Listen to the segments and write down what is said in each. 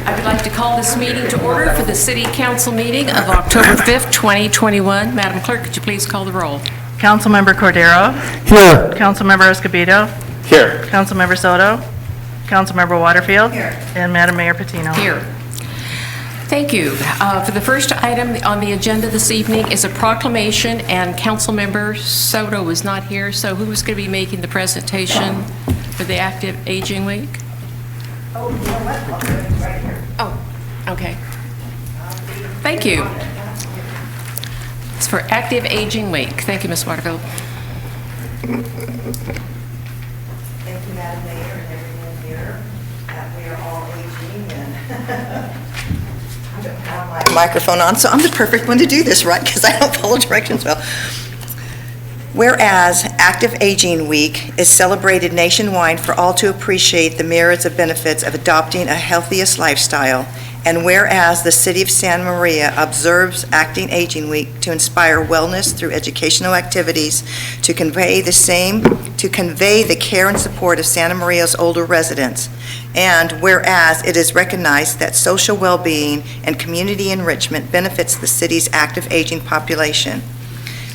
I would like to call this meeting to order for the City Council meeting of October 5th, 2021. Madam Clerk, could you please call the roll? Councilmember Cordero. Here. Councilmember Escobedo. Here. Councilmember Soto. Councilmember Waterfield. Here. And Madam Mayor Patino. Here. Thank you. For the first item on the agenda this evening is a proclamation, and Councilmember Soto is not here, so who is going to be making the presentation for the Active Aging Week? Oh, you know what? I'll do it right here. Oh, okay. Thank you. It's for Active Aging Week. Thank you, Ms. Waterfield. Thank you, Madam Mayor, and everyone here, that we are all aging, and I don't have my microphone on, so I'm the perfect one to do this, right? Because I don't follow directions well. Whereas Active Aging Week is celebrated nationwide for all to appreciate the merits and benefits of adopting a healthiest lifestyle, and whereas the City of Santa Maria observes Active Aging Week to inspire wellness through educational activities to convey the care and support of Santa Maria's older residents, and whereas it is recognized that social well-being and community enrichment benefits the city's active aging population.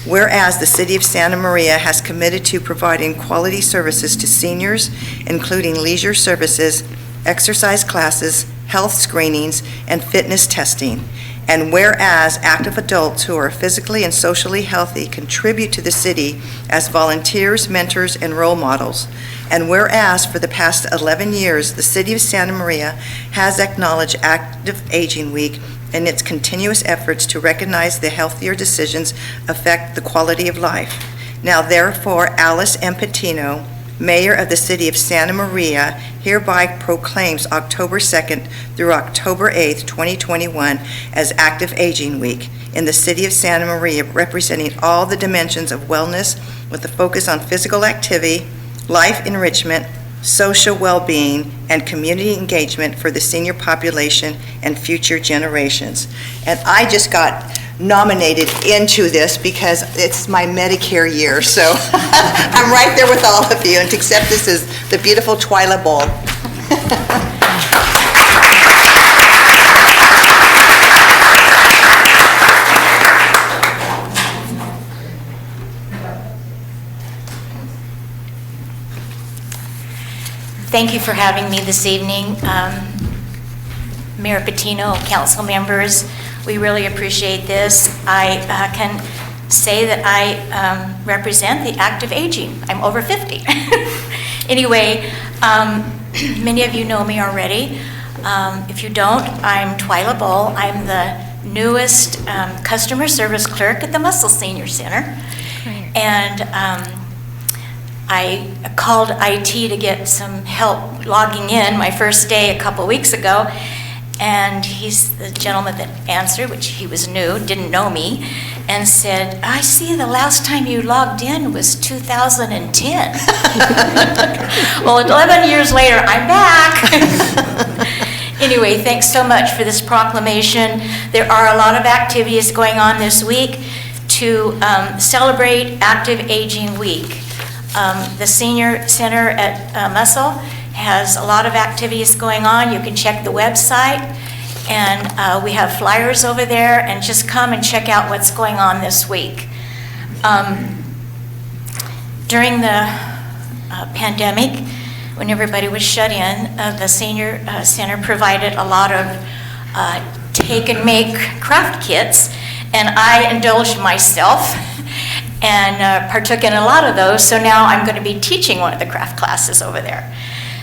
Whereas the City of Santa Maria has committed to providing quality services to seniors, including leisure services, exercise classes, health screenings, and fitness testing. And whereas active adults who are physically and socially healthy contribute to the city as volunteers, mentors, and role models. And whereas for the past 11 years, the City of Santa Maria has acknowledged Active Aging Week in its continuous efforts to recognize the healthier decisions affect the quality of life. Now therefore, Alice M. Patino, Mayor of the City of Santa Maria, hereby proclaims October 2nd through October 8th, 2021 as Active Aging Week in the City of Santa Maria, representing all the dimensions of wellness with a focus on physical activity, life enrichment, social well-being, and community engagement for the senior population and future generations. And I just got nominated into this because it's my Medicare year, so I'm right there with all of you, and to accept this is the beautiful Twyla Bowl. Thank you for having me this evening. Mayor Patino, council members, we really appreciate this. I can say that I represent the active aging. I'm over 50. Anyway, many of you know me already. If you don't, I'm Twyla Bull. I'm the newest customer service clerk at the Muscle Senior Center. And I called IT to get some help logging in my first day a couple weeks ago, and he's the gentleman that answered, which he was new, didn't know me, and said, I see the last time you logged in was 2010. Well, 11 years later, I'm back. Anyway, thanks so much for this proclamation. There are a lot of activities going on this week to celebrate Active Aging Week. The Senior Center at Muscle has a lot of activities going on. You can check the website, and we have flyers over there, and just come and check out what's going on this week. During the pandemic, when everybody was shut in, the Senior Center provided a lot of take-and-make craft kits, and I indulged myself and partook in a lot of those, so now I'm going to be teaching one of the craft classes over there.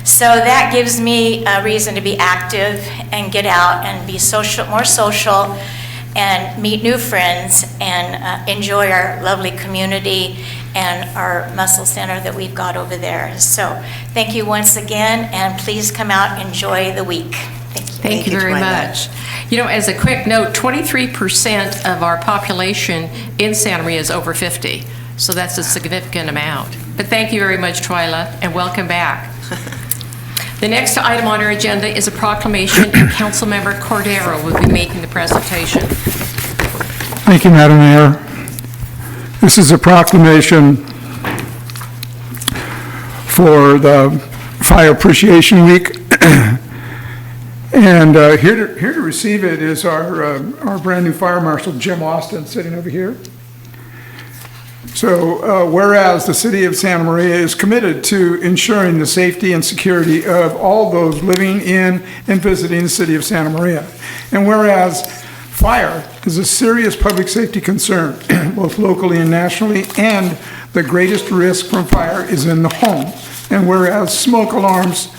So that gives me a reason to be active and get out and be social, more social, and meet new friends and enjoy our lovely community and our muscle center that we've got over there. So thank you once again, and please come out and enjoy the week. Thank you. Thank you very much. You know, as a quick note, 23% of our population in Santa Maria is over 50, so that's a significant amount. But thank you very much, Twyla, and welcome back. The next item on our agenda is a proclamation, and Councilmember Cordero will be making the presentation. Thank you, Madam Mayor. This is a proclamation for Fire Appreciation Week. And here to receive it is our brand-new Fire Marshal, Jim Austin, sitting over here. So whereas the City of Santa Maria is committed to ensuring the safety and security of all those living in and visiting the City of Santa Maria. And whereas fire is a serious public safety concern, both locally and nationally, and the greatest risk from fire is in the home. And whereas smoke alarms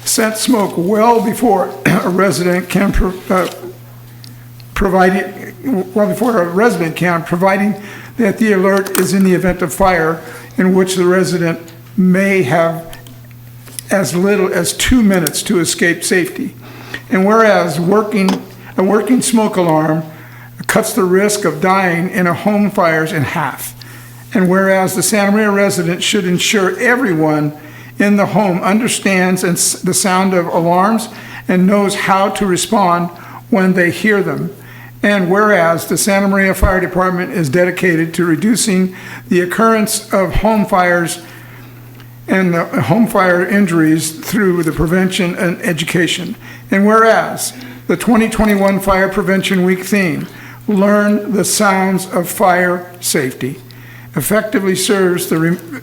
set smoke well before a resident can providing that the alert is in the event of fire in which the resident may have as little as 2 minutes to escape safety. And whereas a working smoke alarm cuts the risk of dying in a home fires in half. And whereas the Santa Maria resident should ensure everyone in the home understands the sound of alarms and knows how to respond when they hear them. And whereas the Santa Maria Fire Department is dedicated to reducing the occurrence of home fires and the home fire injuries through the prevention and education. And whereas the 2021 Fire Prevention Week theme, Learn the Sounds of Fire Safety, effectively serves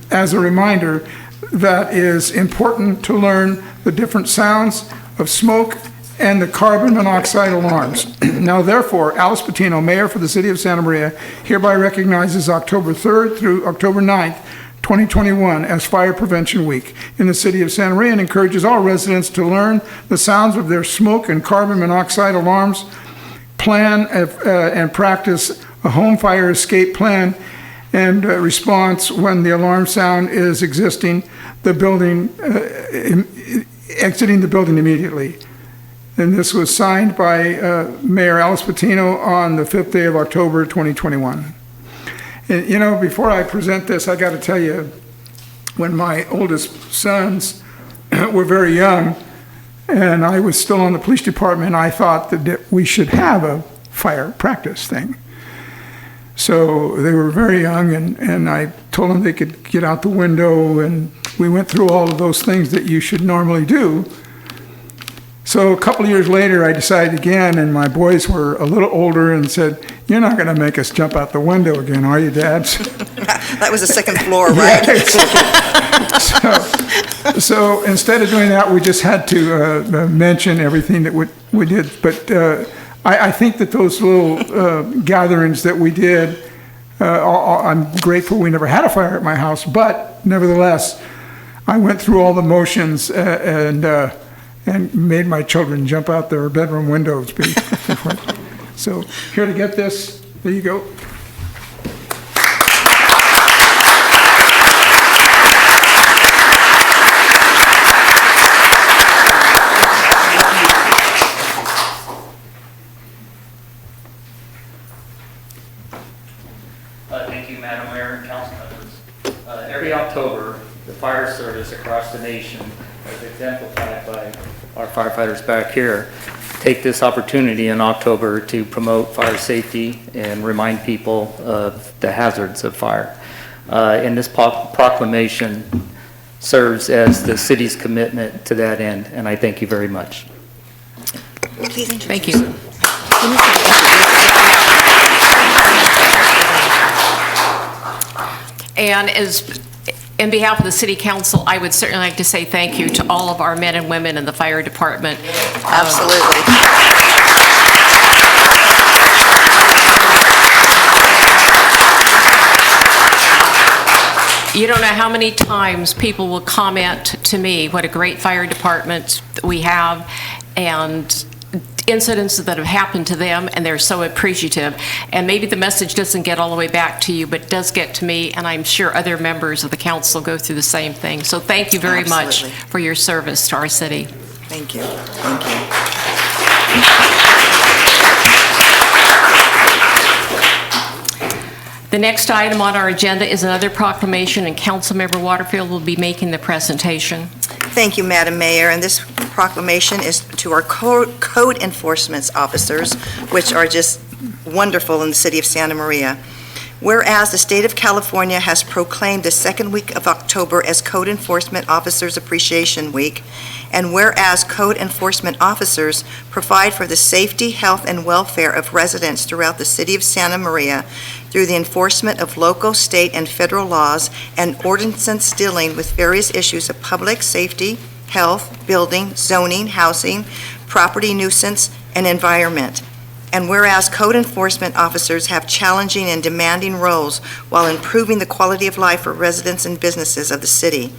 as a reminder that is important to learn the different sounds of smoke and the carbon monoxide alarms. Now therefore, Alice Patino, Mayor for the City of Santa Maria, hereby recognizes October 3rd through October 9th, 2021 as Fire Prevention Week in the City of Santa Maria and encourages all residents to learn the sounds of their smoke and carbon monoxide alarms, plan and practice a home fire escape plan and response when the alarm sound is exiting the building immediately. And this was signed by Mayor Alice Patino on the 5th day of October 2021. And you know, before I present this, I got to tell you, when my oldest sons were very young and I was still on the police department, I thought that we should have a fire practice thing. So they were very young, and I told them they could get out the window, and we went through all of those things that you should normally do. So a couple of years later, I decided again, and my boys were a little older and said, "You're not going to make us jump out the window again, are you, Dad?" That was the second floor, right? Yeah, so instead of doing that, we just had to mention everything that we did. But I think that those little gatherings that we did, I'm grateful we never had a fire at my house, but nevertheless, I went through all the motions and made my children jump out their bedroom windows. So here to get this, there you go. Thank you, Madam Mayor and council members. Every October, the fire service across the nation, as exemplified by our firefighters back here, take this opportunity in October to promote fire safety and remind people of the hazards of fire. And this proclamation serves as the city's commitment to that end, and I thank you very much. Please introduce. Thank you. And in behalf of the City Council, I would certainly like to say thank you to all of our men and women in the fire department. Absolutely. You don't know how many times people will comment to me what a great fire department we have and incidents that have happened to them, and they're so appreciative. And maybe the message doesn't get all the way back to you, but does get to me, and I'm sure other members of the council go through the same thing. So thank you very much for your service to our city. Thank you. Thank you. The next item on our agenda is another proclamation, and Councilmember Waterfield will be making the presentation. Thank you, Madam Mayor, and this proclamation is to our code enforcement officers, which are just wonderful in the city of Santa Maria. Whereas the state of California has proclaimed the second week of October as Code Enforcement Officers Appreciation Week, and whereas code enforcement officers provide for the safety, health, and welfare of residents throughout the city of Santa Maria through the enforcement of local, state, and federal laws and ordinances dealing with various issues of public safety, health, building, zoning, housing, property nuisance, and environment. And whereas code enforcement officers have challenging and demanding roles while improving the quality of life for residents and businesses of the city.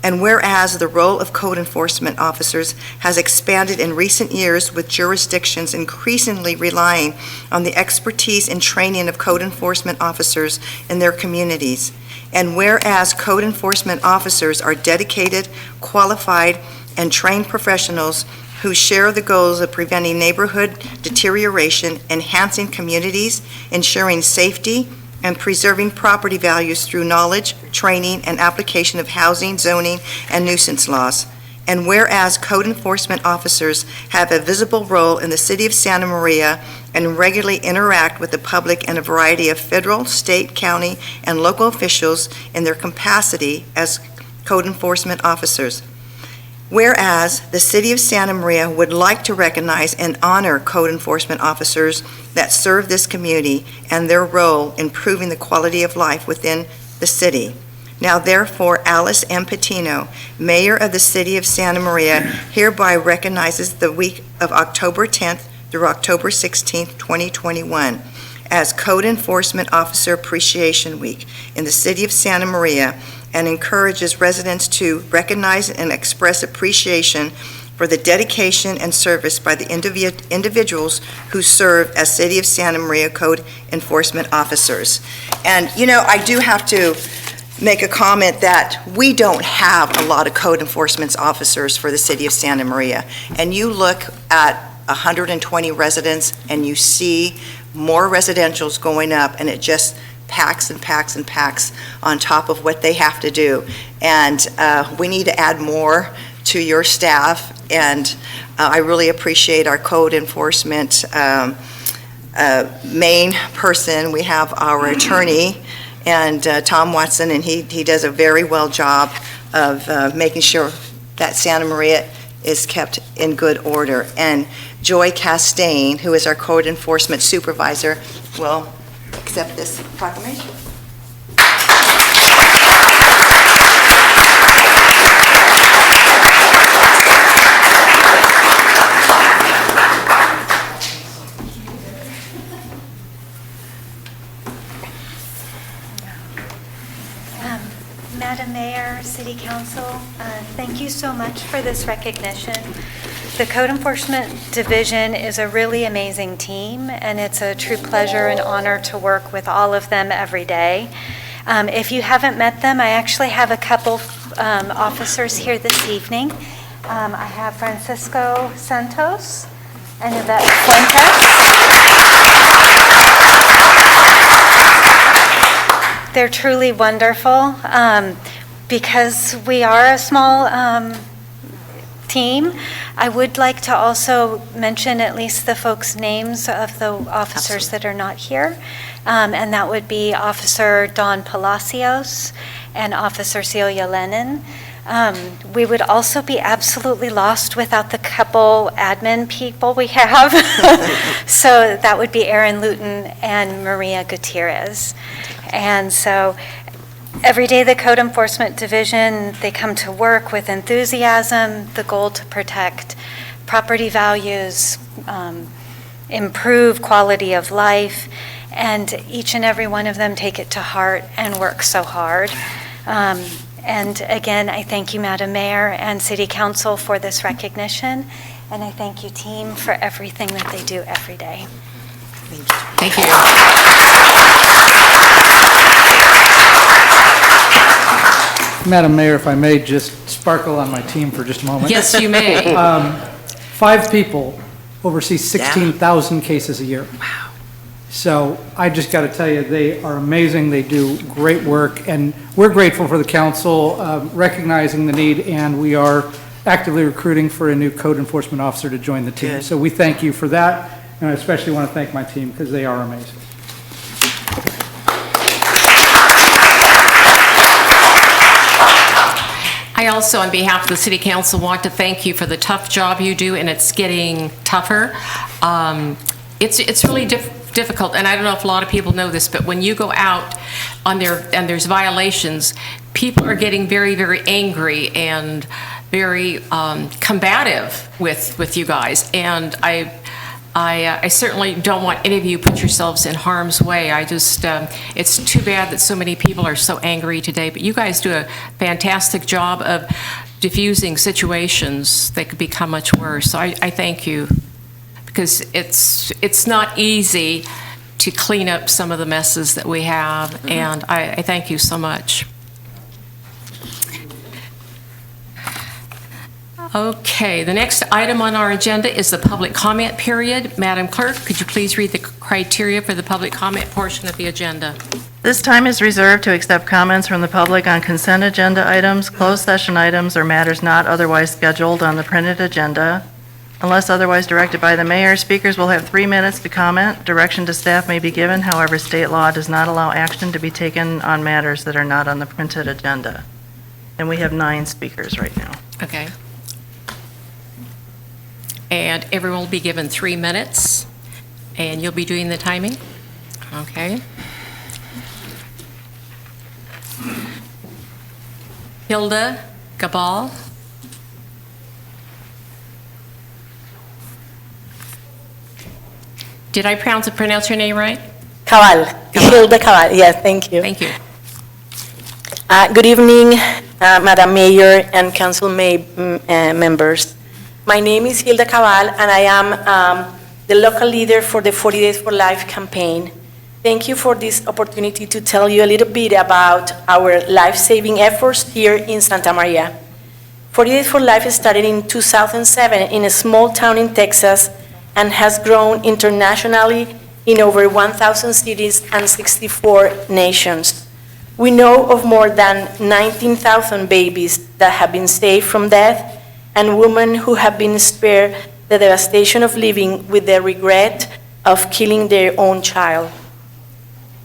And whereas the role of code enforcement officers has expanded in recent years with jurisdictions increasingly relying on the expertise and training of code enforcement officers in their communities. And whereas code enforcement officers are dedicated, qualified, and trained professionals who share the goals of preventing neighborhood deterioration, enhancing communities, ensuring safety, and preserving property values through knowledge, training, and application of housing, zoning, and nuisance laws. And whereas code enforcement officers have a visible role in the city of Santa Maria and regularly interact with the public and a variety of federal, state, county, and local officials in their capacity as code enforcement officers. Whereas the city of Santa Maria would like to recognize and honor code enforcement officers that serve this community and their role in improving the quality of life within the city. Now therefore, Alice M. Patino, Mayor of the City of Santa Maria, hereby recognizes the week of October 10th through October 16th, 2021 as Code Enforcement Officer Appreciation Week in the City of Santa Maria, and encourages residents to recognize and express appreciation for the dedication and service by the individuals who serve as City of Santa Maria Code Enforcement Officers. And, you know, I do have to make a comment that we don't have a lot of code enforcement officers for the City of Santa Maria. And you look at 120 residents and you see more residentials going up, and it just packs and packs and packs on top of what they have to do. And we need to add more to your staff, and I really appreciate our code enforcement main person. We have our attorney, and Tom Watson, and he does a very well job of making sure that Santa Maria is kept in good order. And Joy Castaigne, who is our code enforcement supervisor, will accept this proclamation. Madam Mayor, City Council, thank you so much for this recognition. The Code Enforcement Division is a really amazing team, and it's a true pleasure and honor to work with all of them every day. If you haven't met them, I actually have a couple officers here this evening. I have Francisco Santos and Yvette Fuentes. They're truly wonderful. Because we are a small team, I would like to also mention at least the folks' names of the officers that are not here, and that would be Officer Don Palacios and Officer Celia Lennon. We would also be absolutely lost without the couple admin people we have. So that would be Aaron Luton and Maria Gutierrez. And so every day the Code Enforcement Division, they come to work with enthusiasm, the goal to protect property values, improve quality of life, and each and every one of them take it to heart and work so hard. And again, I thank you, Madam Mayor and City Council, for this recognition, and I thank you, team, for everything that they do every day. Thank you. Madam Mayor, if I may just sparkle on my team for just a moment. Yes, you may. 5 people oversee 16,000 cases a year. Wow. So I just got to tell you, they are amazing. They do great work, and we're grateful for the council recognizing the need, and we are actively recruiting for a new code enforcement officer to join the team. Good. So we thank you for that, and I especially want to thank my team because they are amazing. I also, on behalf of the City Council, want to thank you for the tough job you do, and it's getting tougher. It's really difficult, and I don't know if a lot of people know this, but when you go out on there and there's violations, people are getting very, very angry and very combative with you guys, and I certainly don't want any of you to put yourselves in harm's way. I just, it's too bad that so many people are so angry today, but you guys do a fantastic job of diffusing situations that could become much worse. So I thank you, because it's not easy to clean up some of the messes that we have, and I thank you so much. Okay, the next item on our agenda is the public comment period. Madam Clerk, could you please read the criteria for the public comment portion of the agenda? This time is reserved to accept comments from the public on consent agenda items, closed session items, or matters not otherwise scheduled on the printed agenda. Unless otherwise directed by the mayor, speakers will have 3 minutes to comment. Direction to staff may be given. However, state law does not allow action to be taken on matters that are not on the printed agenda. And we have 9 speakers right now. Okay. And everyone will be given 3 minutes, and you'll be doing the timing? Okay. Hilda Gabal. Did I pronounce your name right? Cabal, Hilda Cabal, yes, thank you. Thank you. Good evening, Madam Mayor and Council members. My name is Hilda Cabal, and I am the local leader for the 40 Days for Life campaign. Thank you for this opportunity to tell you a little bit about our life-saving efforts here in Santa Maria. 40 Days for Life started in 2007 in a small town in Texas and has grown internationally in over 1,000 cities and 64 nations. We know of more than 19,000 babies that have been saved from death, and women who have been spared the devastation of living with the regret of killing their own child.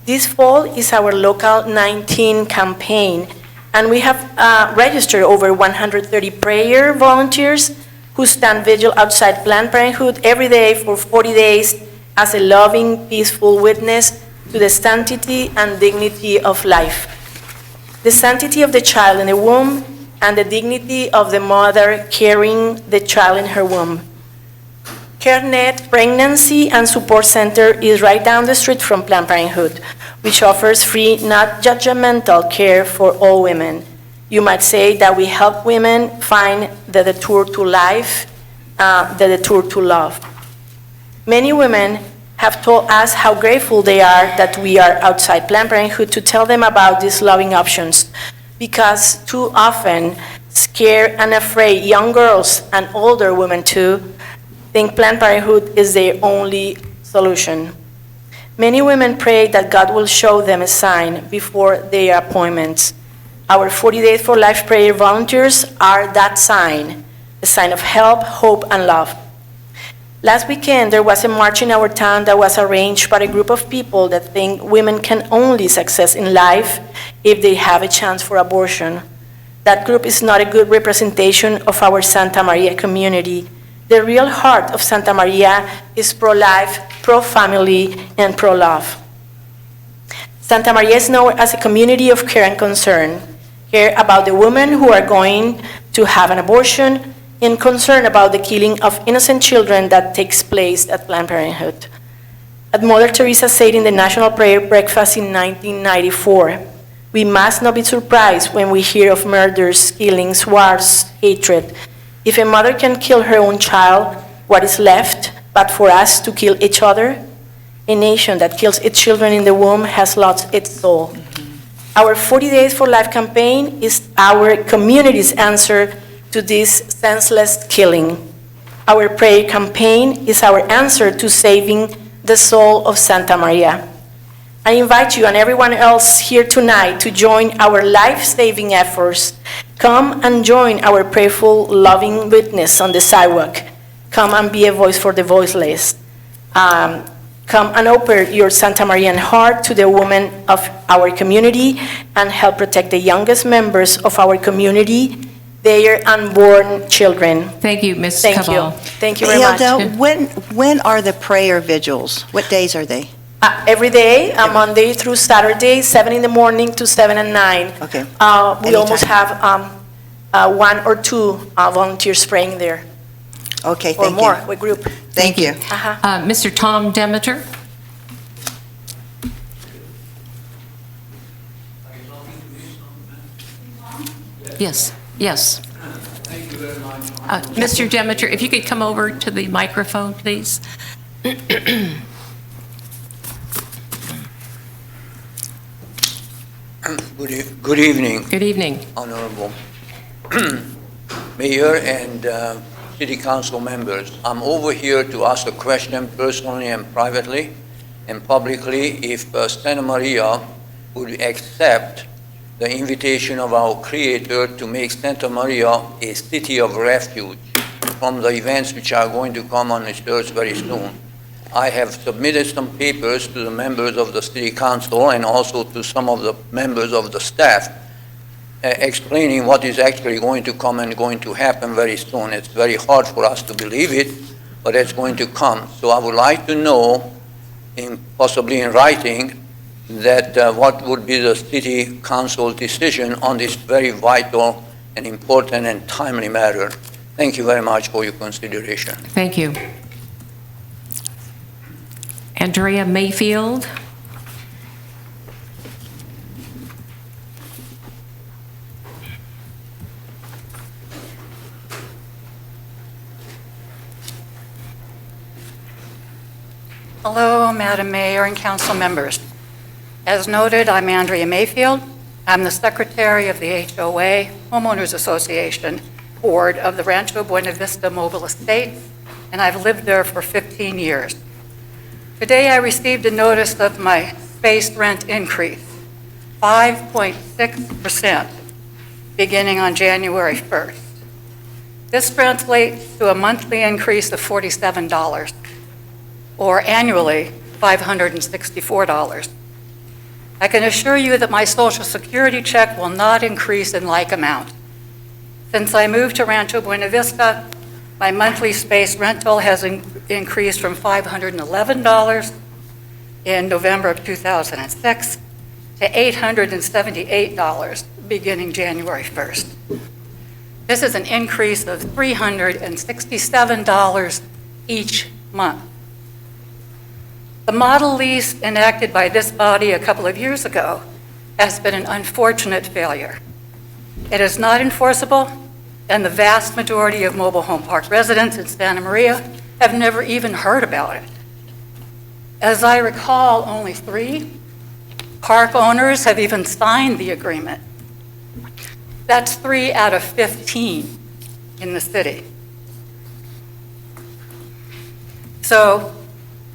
This fall is our local 19 campaign, and we have registered over 130 prayer volunteers who stand vigil outside Planned Parenthood every day for 40 days as a loving, peaceful witness to the sanctity and dignity of life. The sanctity of the child in the womb and the dignity of the mother carrying the child in her womb. CareNet Pregnancy and Support Center is right down the street from Planned Parenthood, which offers free, not judgmental care for all women. You might say that we help women find the detour to life, the detour to love. Many women have told us how grateful they are that we are outside Planned Parenthood to tell them about these loving options, because too often, scared and afraid young girls and older women too think Planned Parenthood is their only solution. Many women pray that God will show them a sign before their appointments. Our 40 Days for Life prayer volunteers are that sign, a sign of help, hope, and love. Last weekend, there was a march in our town that was arranged by a group of people that think women can only succeed in life if they have a chance for abortion. That group is not a good representation of our Santa Maria community. The real heart of Santa Maria is pro-life, pro-family, and pro-love. Santa Maria is known as a community of care and concern. Care about the women who are going to have an abortion, and concern about the killing of innocent children that takes place at Planned Parenthood. As Mother Teresa said in the National Prayer Breakfast in 1994, we must not be surprised when we hear of murders, killings, wars, hatred. If a mother can kill her own child, what is left but for us to kill each other? A nation that kills its children in the womb has lost its soul. Our 40 Days for Life campaign is our community's answer to this senseless killing. Our prayer campaign is our answer to saving the soul of Santa Maria. I invite you and everyone else here tonight to join our life-saving efforts. Come and join our prayerful, loving witness on the sidewalk. Come and be a voice for the voiceless. Come and open your Santa Marian heart to the women of our community and help protect the youngest members of our community their unborn children. Thank you, Ms. Thank you. Cabal. Thank you very much. Hilda, when are the prayer vigils? What days are they? Every day, Monday through Saturday, 7 in the morning to 7 at 9. Okay. We almost Anytime. have 1 or 2 volunteers praying there, Okay, or thank you. more, with group. Thank you. Mr. Tom Demeter? Yes, yes. Thank you very much. Mr. Demeter, if you could come over to the microphone, please. Good evening, Good evening. Honorable Mayor and City Council members. I'm over here to ask a question personally and privately and publicly if Santa Maria would accept the invitation of our Creator to make Santa Maria a city of refuge from the events which are going to come on this earth very soon. I have submitted some papers to the members of the City Council and also to some of the members of the staff explaining what is actually going to come and going to happen very soon. It's very hard for us to believe it, but it's going to come. So I would like to know, possibly in writing, that what would be the City Council decision on this very vital and important and timely matter. Thank you very much for your consideration. Thank you. Andrea Mayfield? Hello, Madam Mayor and council members. As noted, I'm Andrea Mayfield. I'm the secretary of the HOA Homeowners Association Board of the Rancho Buena Vista Mobile Estates, and I've lived there for 15 years. Today, I received a notice of my space rent increase, 5.6%, beginning on January 1st. This translates to a monthly increase of $47, or annually $564. I can assure you that my Social Security check will not increase in like amount. Since I moved to Rancho Buena Vista, my monthly space rental has increased from $511 in November of 2006 to $878 beginning January 1st. This is an increase of $367 each month. The model lease enacted by this body a couple of years ago has been an unfortunate failure. It is not enforceable, and the vast majority of mobile home park residents in Santa Maria have never even heard about it. As I recall, only 3 park owners have even signed the agreement. That's 3 out of 15 in the city. So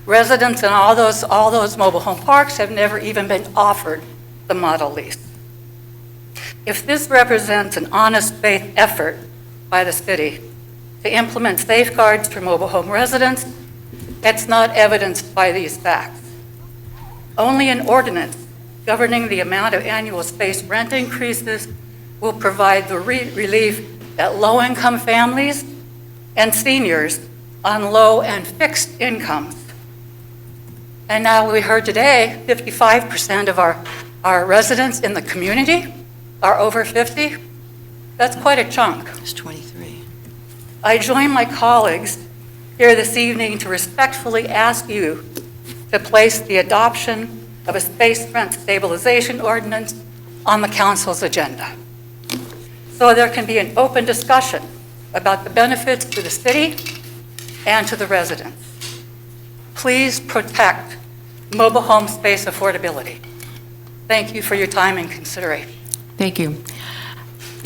residents in all those mobile home parks have never even been offered the model lease. If this represents an honest faith effort by the city to implement safeguards for mobile home residents, it's not evidenced by these facts. Only an ordinance governing the amount of annual space rent increases will provide the relief that low-income families and seniors on low and fixed incomes. And now we heard today, 55% of our residents in the community are over 50. That's quite a chunk. It's 23. I join my colleagues here this evening to respectfully ask you to place the adoption of a space rent stabilization ordinance on the council's agenda, so there can be an open discussion about the benefits to the city and to the residents. Please protect mobile home space affordability. Thank you for your time and consideration. Thank you.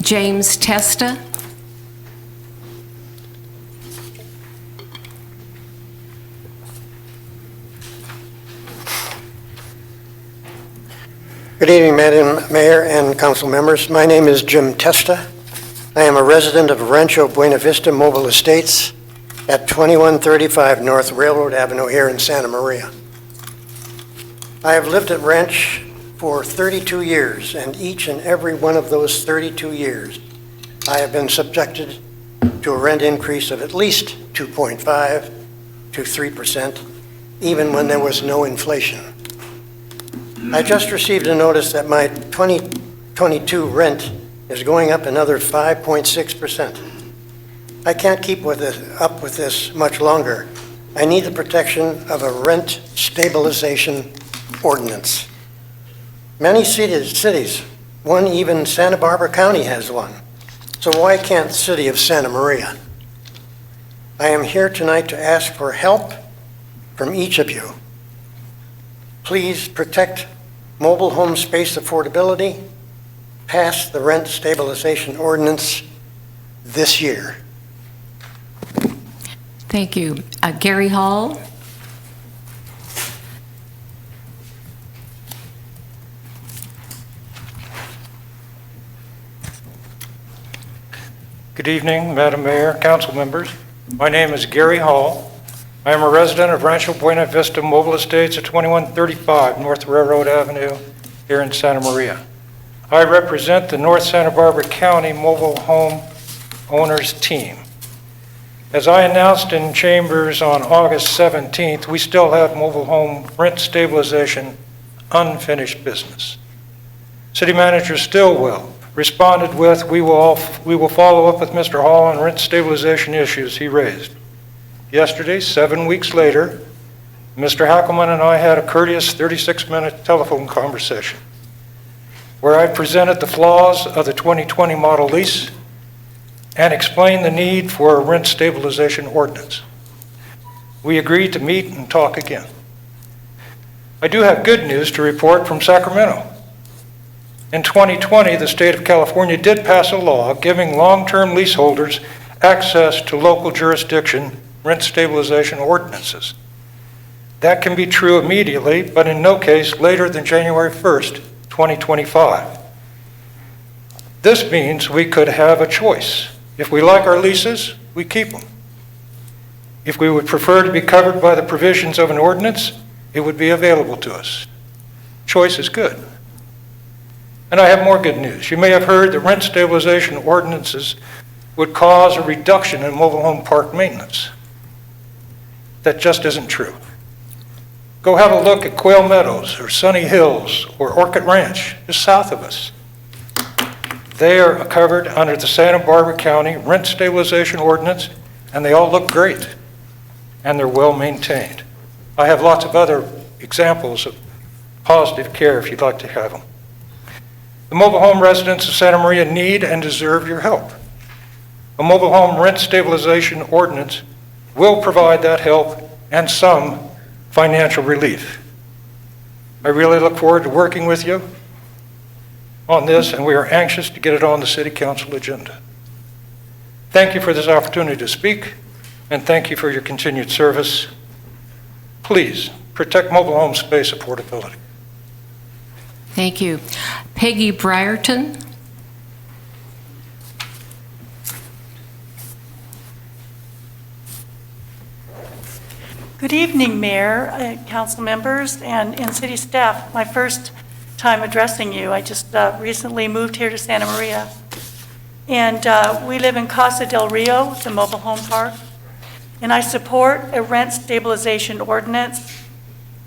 James Testa? Good evening, Madam Mayor and council members. My name is Jim Testa. I am a resident of Rancho Buena Vista Mobile Estates at 2135 North Railroad Avenue here in Santa Maria. I have lived at Ranch for 32 years, and each and every one of those 32 years, I have been subjected to a rent increase of at least 2.5 to 3%, even when there was no inflation. I just received a notice that my 2022 rent is going up another 5.6%. I can't keep up with this much longer. I need the protection of a rent stabilization ordinance. Many cities, one even Santa Barbara County has one. So why can't the city of Santa Maria? I am here tonight to ask for help from each of you. Please protect mobile home space affordability, pass the rent stabilization ordinance this year. Thank you. Gary Hall? Good evening, Madam Mayor, council members. My name is Gary Hall. I am a resident of Rancho Buena Vista Mobile Estates at 2135 North Railroad Avenue here in Santa Maria. I represent the North Santa Barbara County Mobile Home Owners Team. As I announced in chambers on August 17th, we still have mobile home rent stabilization unfinished business. City Manager Stillwell responded with, we will follow up with Mr. Hall on rent stabilization issues he raised. Yesterday, 7 weeks later, Mr. Hackelman and I had a courteous 36-minute telephone conversation where I presented the flaws of the 2020 model lease and explained the need for a rent stabilization ordinance. We agreed to meet and talk again. I do have good news to report from Sacramento. In 2020, the state of California did pass a law giving long-term leaseholders access to local jurisdiction rent stabilization ordinances. That can be true immediately, but in no case later than January 1st, 2025. This means we could have a choice. If we like our leases, we keep them. If we would prefer to be covered by the provisions of an ordinance, it would be available to us. Choice is good. And I have more good news. You may have heard that rent stabilization ordinances would cause a reduction in mobile home park maintenance. That just isn't true. Go have a look at Quail Meadows or Sunny Hills or Orchid Ranch, just south of us. They are covered under the Santa Barbara County rent stabilization ordinance, and they all look great, and they're well maintained. I have lots of other examples of positive care if you'd like to have them. The mobile home residents of Santa Maria need and deserve your help. A mobile home rent stabilization ordinance will provide that help and some financial relief. I really look forward to working with you on this, and we are anxious to get it on the City Council agenda. Thank you for this opportunity to speak, and thank you for your continued service. Please protect mobile home space affordability. Thank you. Peggy Brierton? Good evening, Mayor, council members, and city staff. My first time addressing you. I just recently moved here to Santa Maria. And we live in Casa del Rio, the mobile home park. And I support a rent stabilization ordinance,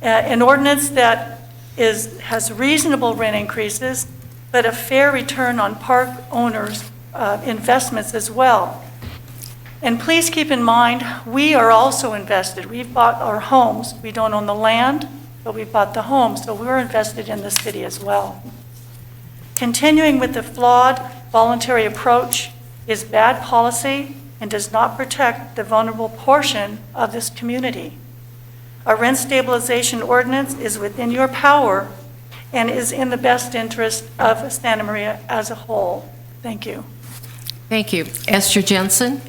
an ordinance that has reasonable rent increases, but a fair return on park owners' investments as well. And please keep in mind, we are also invested. We've bought our homes. We don't own the land, but we bought the home, so we're invested in the city as well. Continuing with the flawed voluntary approach is bad policy and does not protect the vulnerable portion of this community. A rent stabilization ordinance is within your power and is in the best interest of Santa Maria as a whole. Thank you. Thank you. Esther Jensen?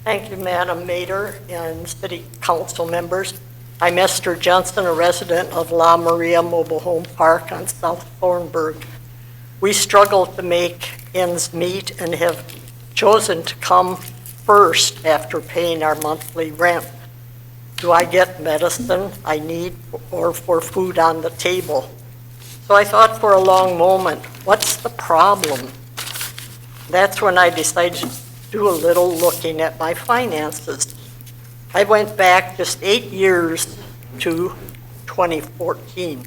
Thank you, Madam Mayor and City Council members. I'm Esther Johnson, a resident of La Maria Mobile Home Park on South Thornburg. We struggle to make ends meet and have chosen to come first after paying our monthly rent? Do I get medicine I need or for food on the table? So I thought for a long moment, what's the problem? That's when I decided to do a little looking at my finances. I went back just 8 years to 2014.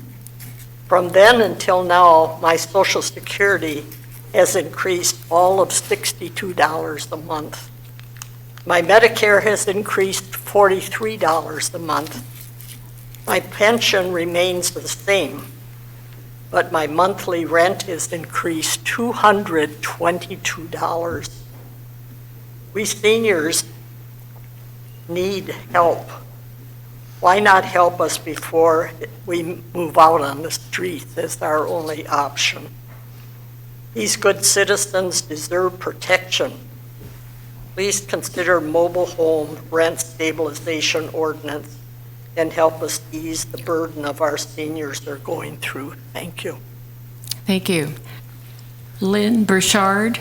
From then until now, my Social Security has increased all of $62 a month. My Medicare has increased $43 a month. My pension remains the same, but my monthly rent has increased $222. We seniors need help. Why not help us before we move out on the streets as our only option? These good citizens deserve protection. Please consider mobile home rent stabilization ordinance and help us ease the burden of our seniors they're going through. Thank you. Thank you. Lynn Burchard.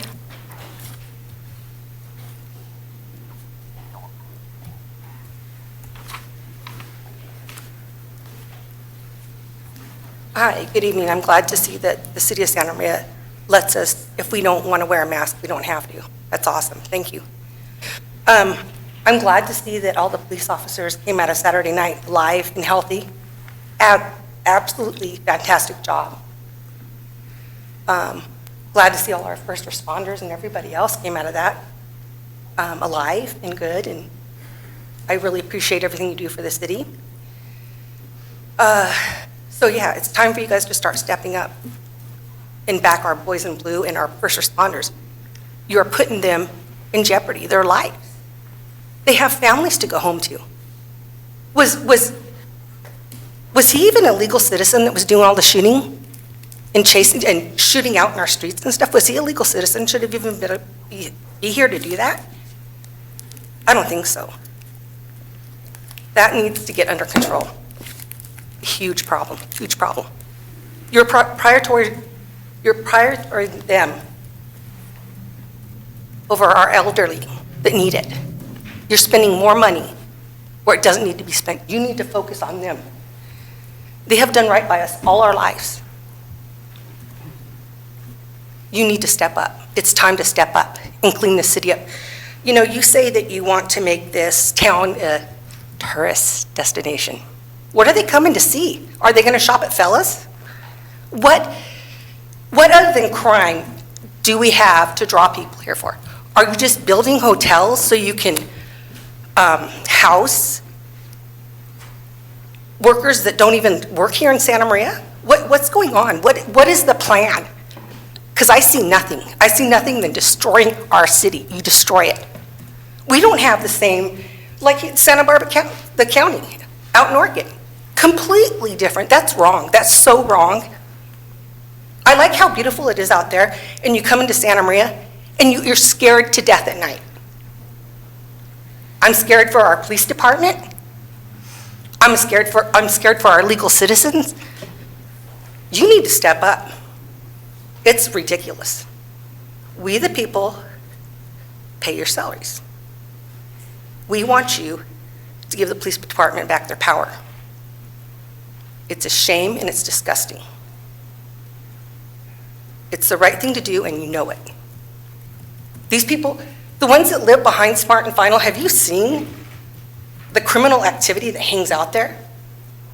Hi, good evening. I'm glad to see that the City of Santa Maria lets us, if we don't want to wear a mask, we don't have to. That's awesome. Thank you. I'm glad to see that all the police officers came out of Saturday night live and healthy. Absolutely fantastic job. Glad to see all our first responders and everybody else came out of that alive and good, and I really appreciate everything you do for the city. So yeah, it's time for you guys to start stepping up and back our boys in blue and our first responders. You are putting them in jeopardy, their lives. They have families to go home to. Was he even a legal citizen that was doing all the shooting and chasing and shooting out in our streets and stuff? Was he a legal citizen? Should have even be here to do that? I don't think so. That needs to get under control. Huge problem, huge problem. You're prioritizing them over our elderly that need it. You're spending more money where it doesn't need to be spent. You need to focus on them. They have done right by us all our lives. You need to step up. It's time to step up and clean the city up. You know, you say that you want to make this town a tourist destination. What are they coming to see? Are they going to shop at Fellas? What other than crime do we have to draw people here for? Are you just building hotels so you can house workers that don't even work here in Santa Maria? What's going on? What is the plan? Because I see nothing. I see nothing than destroying our city. You destroy it. We don't have the same, like Santa Barbara County, the county out in Oregon. Completely different. That's wrong. That's so wrong. I like how beautiful it is out there, and you come into Santa Maria, and you're scared to death at night. I'm scared for our police department. I'm scared for our legal citizens. You need to step up. It's ridiculous. We, the people, pay your salaries. We want you to give the police department back their power. It's a shame and it's disgusting. It's the right thing to do, and you know it. These people, the ones that live behind Smart and Final, have you seen the criminal activity that hangs out there?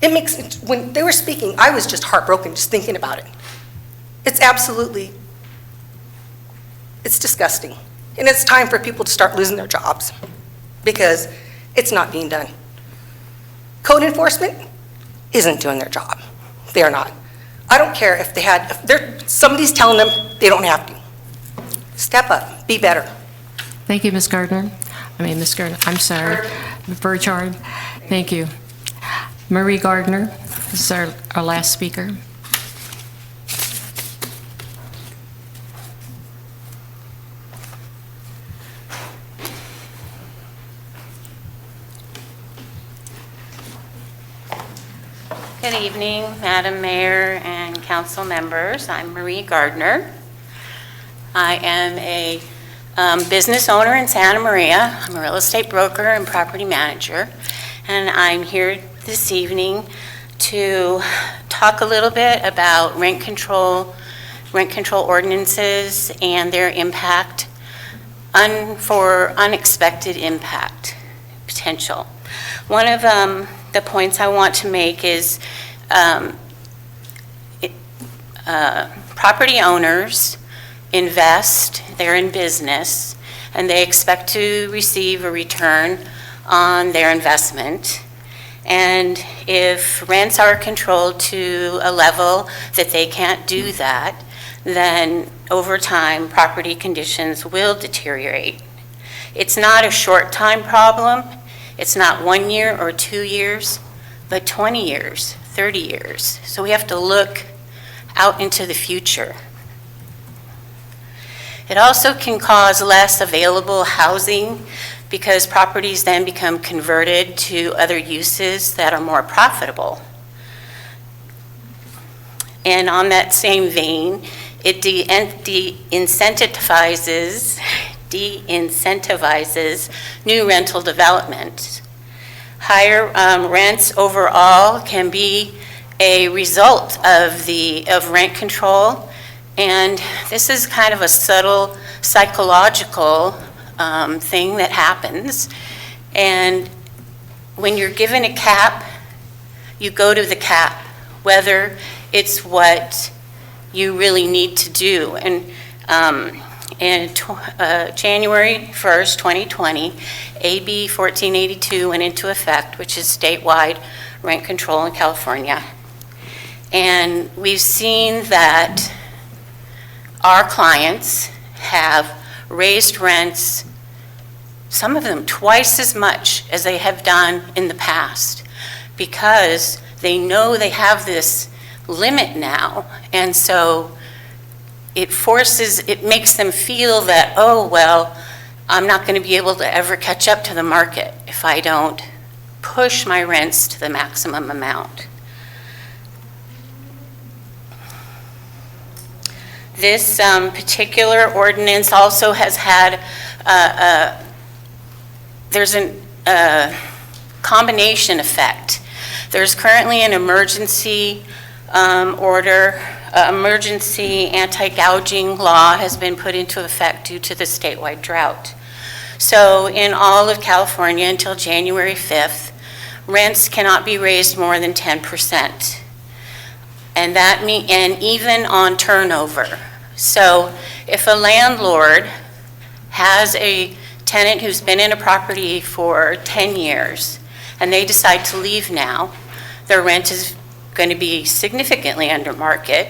It makes, when they were speaking, I was just heartbroken just thinking about it. It's absolutely, it's disgusting. And it's time for people to start losing their jobs because it's not being done. Code enforcement isn't doing their job. They are not. I don't care if somebody's telling them they don't have to. Step up, be better. Thank you, Ms. Gardner. Ms. Gardner, I'm sorry, Burchard. Thank you. Marie Gardner, this is our last speaker. Good evening, Madam Mayor and council members. I'm Marie Gardner. I am a business owner in Santa Maria. I'm a real estate broker and property manager, and I'm here this evening to talk a little bit about rent control ordinances and their impact for unexpected impact potential. One of the points I want to make is property owners invest, they're in business, and they expect to receive a return on their investment. And if rents are controlled to a level that they can't do that, then over time, property conditions will deteriorate. It's not a short time problem. It's not 1 year or 2 years, but 20 years, 30 years. So we have to look out into the future. It also can cause less available housing because properties then become converted to other uses that are more profitable. And on that same vein, it de-incentivizes new rental development. Higher rents overall can be a result of rent control, and this is kind of a subtle psychological thing that happens. And when you're given a cap, you go to the cap, whether it's what you really need to do. And January 1st, 2020, AB 1482 went into effect, which is statewide rent control in California. And we've seen that our clients have raised rents, some of them twice as much as they have done in the past, because they know they have this limit now. And so it makes them feel that, oh, well, I'm not going to be able to ever catch up to the market if I don't push my rents to the maximum amount. This particular ordinance also has had, there's a combination effect. There's currently an emergency order, emergency anti-gouging law has been put into effect due to the statewide drought. So in all of California until January 5th, rents cannot be raised more than 10%. And even on turnover. So if a landlord has a tenant who's been in a property for 10 years and they decide to leave now, their rent is going to be significantly under market,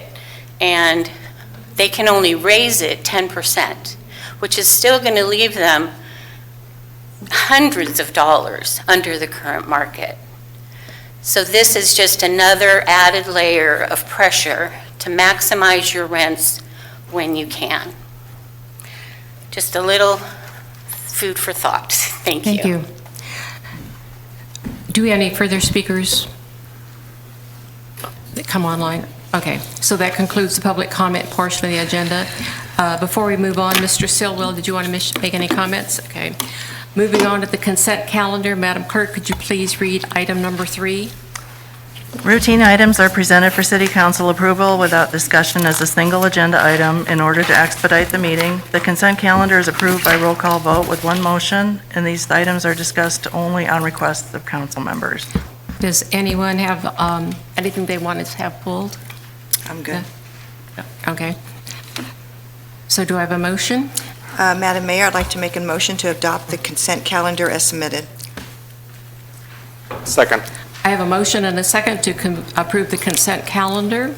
and they can only raise it 10%, which is still going to leave them hundreds of dollars under the current market. So this is just another added layer of pressure to maximize your rents when you can. Just a little food for thought. Thank you. Thank you. Do we have any further speakers that come online? Okay, so that concludes the public comment portion of the agenda. Before we move on, Mr. Silwell, did you want to make any comments? Okay. Moving on to the consent calendar, Madam Clerk, could you please read item number 3? Routine items are presented for City Council approval without discussion as a single agenda item in order to expedite the meeting. The consent calendar is approved by roll call vote with one motion, and these items are discussed only on requests of council members. Does anyone have anything they want to have pulled? I'm good. Okay. So do I have a motion? Madam Mayor, I'd like to make a motion to adopt the consent calendar as submitted. Second. I have a motion and a second to approve the consent calendar.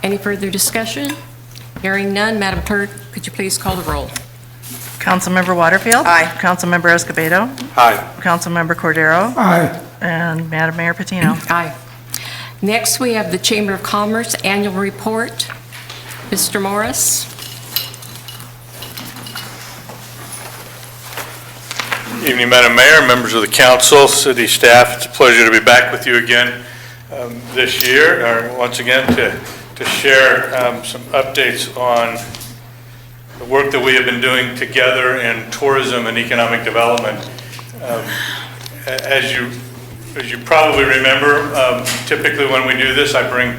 Any further discussion? Hearing none, Madam Clerk, could you please call the roll? Councilmember Waterfield? Aye. Councilmember Escobedo? Aye. Councilmember Cordero? Aye. And Madam Mayor Patino? Aye. Next, we have the Chamber of Commerce Annual Report. Mr. Morris? Evening, Madam Mayor, members of the council, city staff. It's a pleasure to be back with you again this year, or once again to share some updates on the work that we have been doing together in tourism and economic development. As you probably remember, typically when we do this, I bring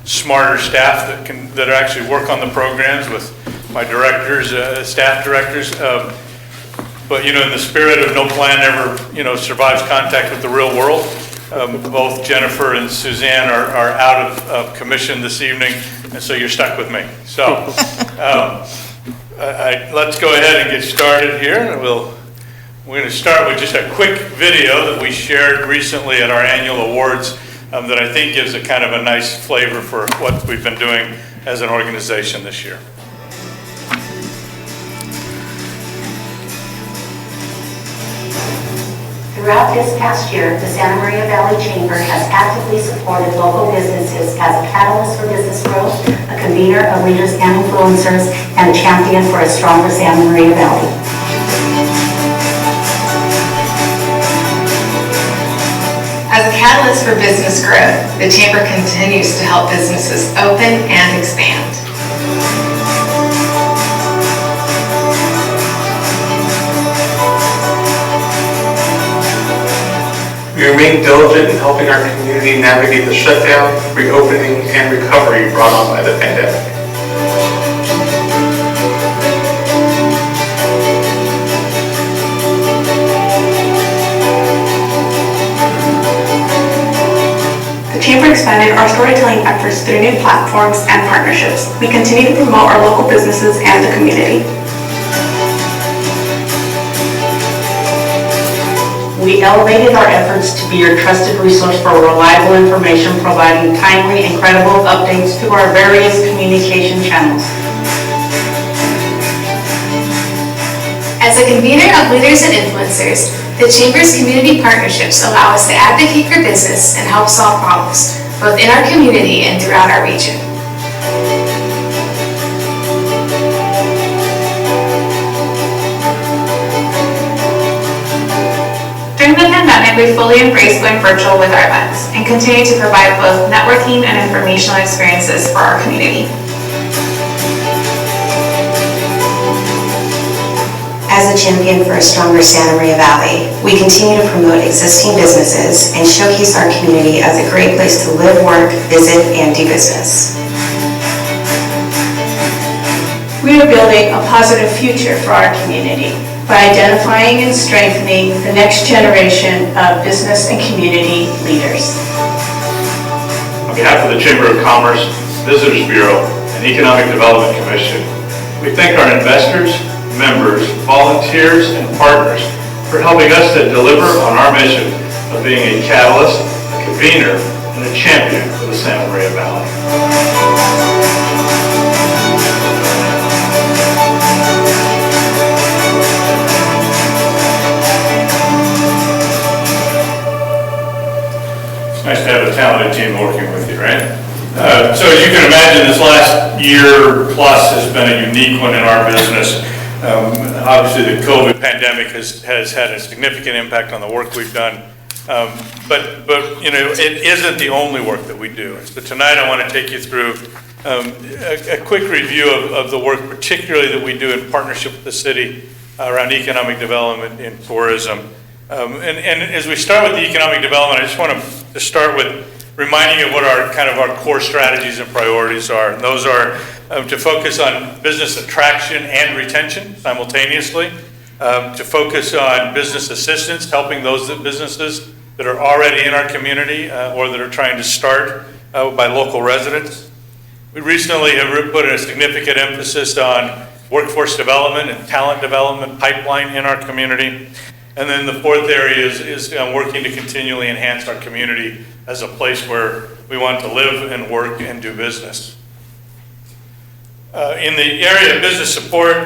smarter staff that actually work on the programs with my directors, staff directors. But in the spirit of no plan ever survives contact with the real world, both Jennifer and Suzanne are out of commission this evening, and so you're stuck with me. So let's go ahead and get started here. We're going to start with just a quick video that we shared recently at our annual awards that I think gives a kind of a nice flavor for what we've been doing as an organization this year. Throughout this past year, the Santa Maria Valley Chamber has actively supported local businesses as a catalyst for business growth, a convener of leaders and influencers, and a champion for a stronger Santa Maria Valley. As a catalyst for business growth, the Chamber continues to help businesses open and expand. We remain diligent in helping our community navigate the shutdown, reopening, and recovery brought on by the pandemic. The Chamber expanded our storytelling efforts through new platforms and partnerships. We continue to promote our local businesses and the community. We elevated our efforts to be your trusted resource for reliable information, providing timely and credible updates through our various communication channels. As a convener of leaders and influencers, the Chamber's community partnerships allow us to advocate for business and help solve problems, both in our community and throughout our region. During the pandemic, we fully embraced going virtual with our events and continue to provide both networking and informational experiences for our community. As a champion for a stronger Santa Maria Valley, we continue to promote existing businesses and showcase our community as a great place to live, work, visit, and do business. We are building a positive future for our community by identifying and strengthening the next generation of business and community leaders. On behalf of the Chamber of Commerce, Visitors Bureau, and Economic Development Commission, we thank our investors, members, volunteers, and partners for helping us to deliver on our mission of being a catalyst, a convener, and a champion for the Santa Maria Valley. It's nice to have a talented team working with you, right? So as you can imagine, this last year plus has been a unique one in our business. Obviously, the COVID pandemic has had a significant impact on the work we've done. But it isn't the only work that we do. So tonight I want to take you through a quick review of the work, particularly that we do in partnership with the city around economic development and tourism. And as we start with the economic development, I just want to start with reminding you of what our core strategies and priorities are. And those are to focus on business attraction and retention simultaneously, to focus on business assistance, helping those businesses that are already in our community or that are trying to start by local residents. We recently have put a significant emphasis on workforce development and talent development pipeline in our community. And then the fourth area is working to continually enhance our community as a place where we want to live and work and do business. In the area of business support,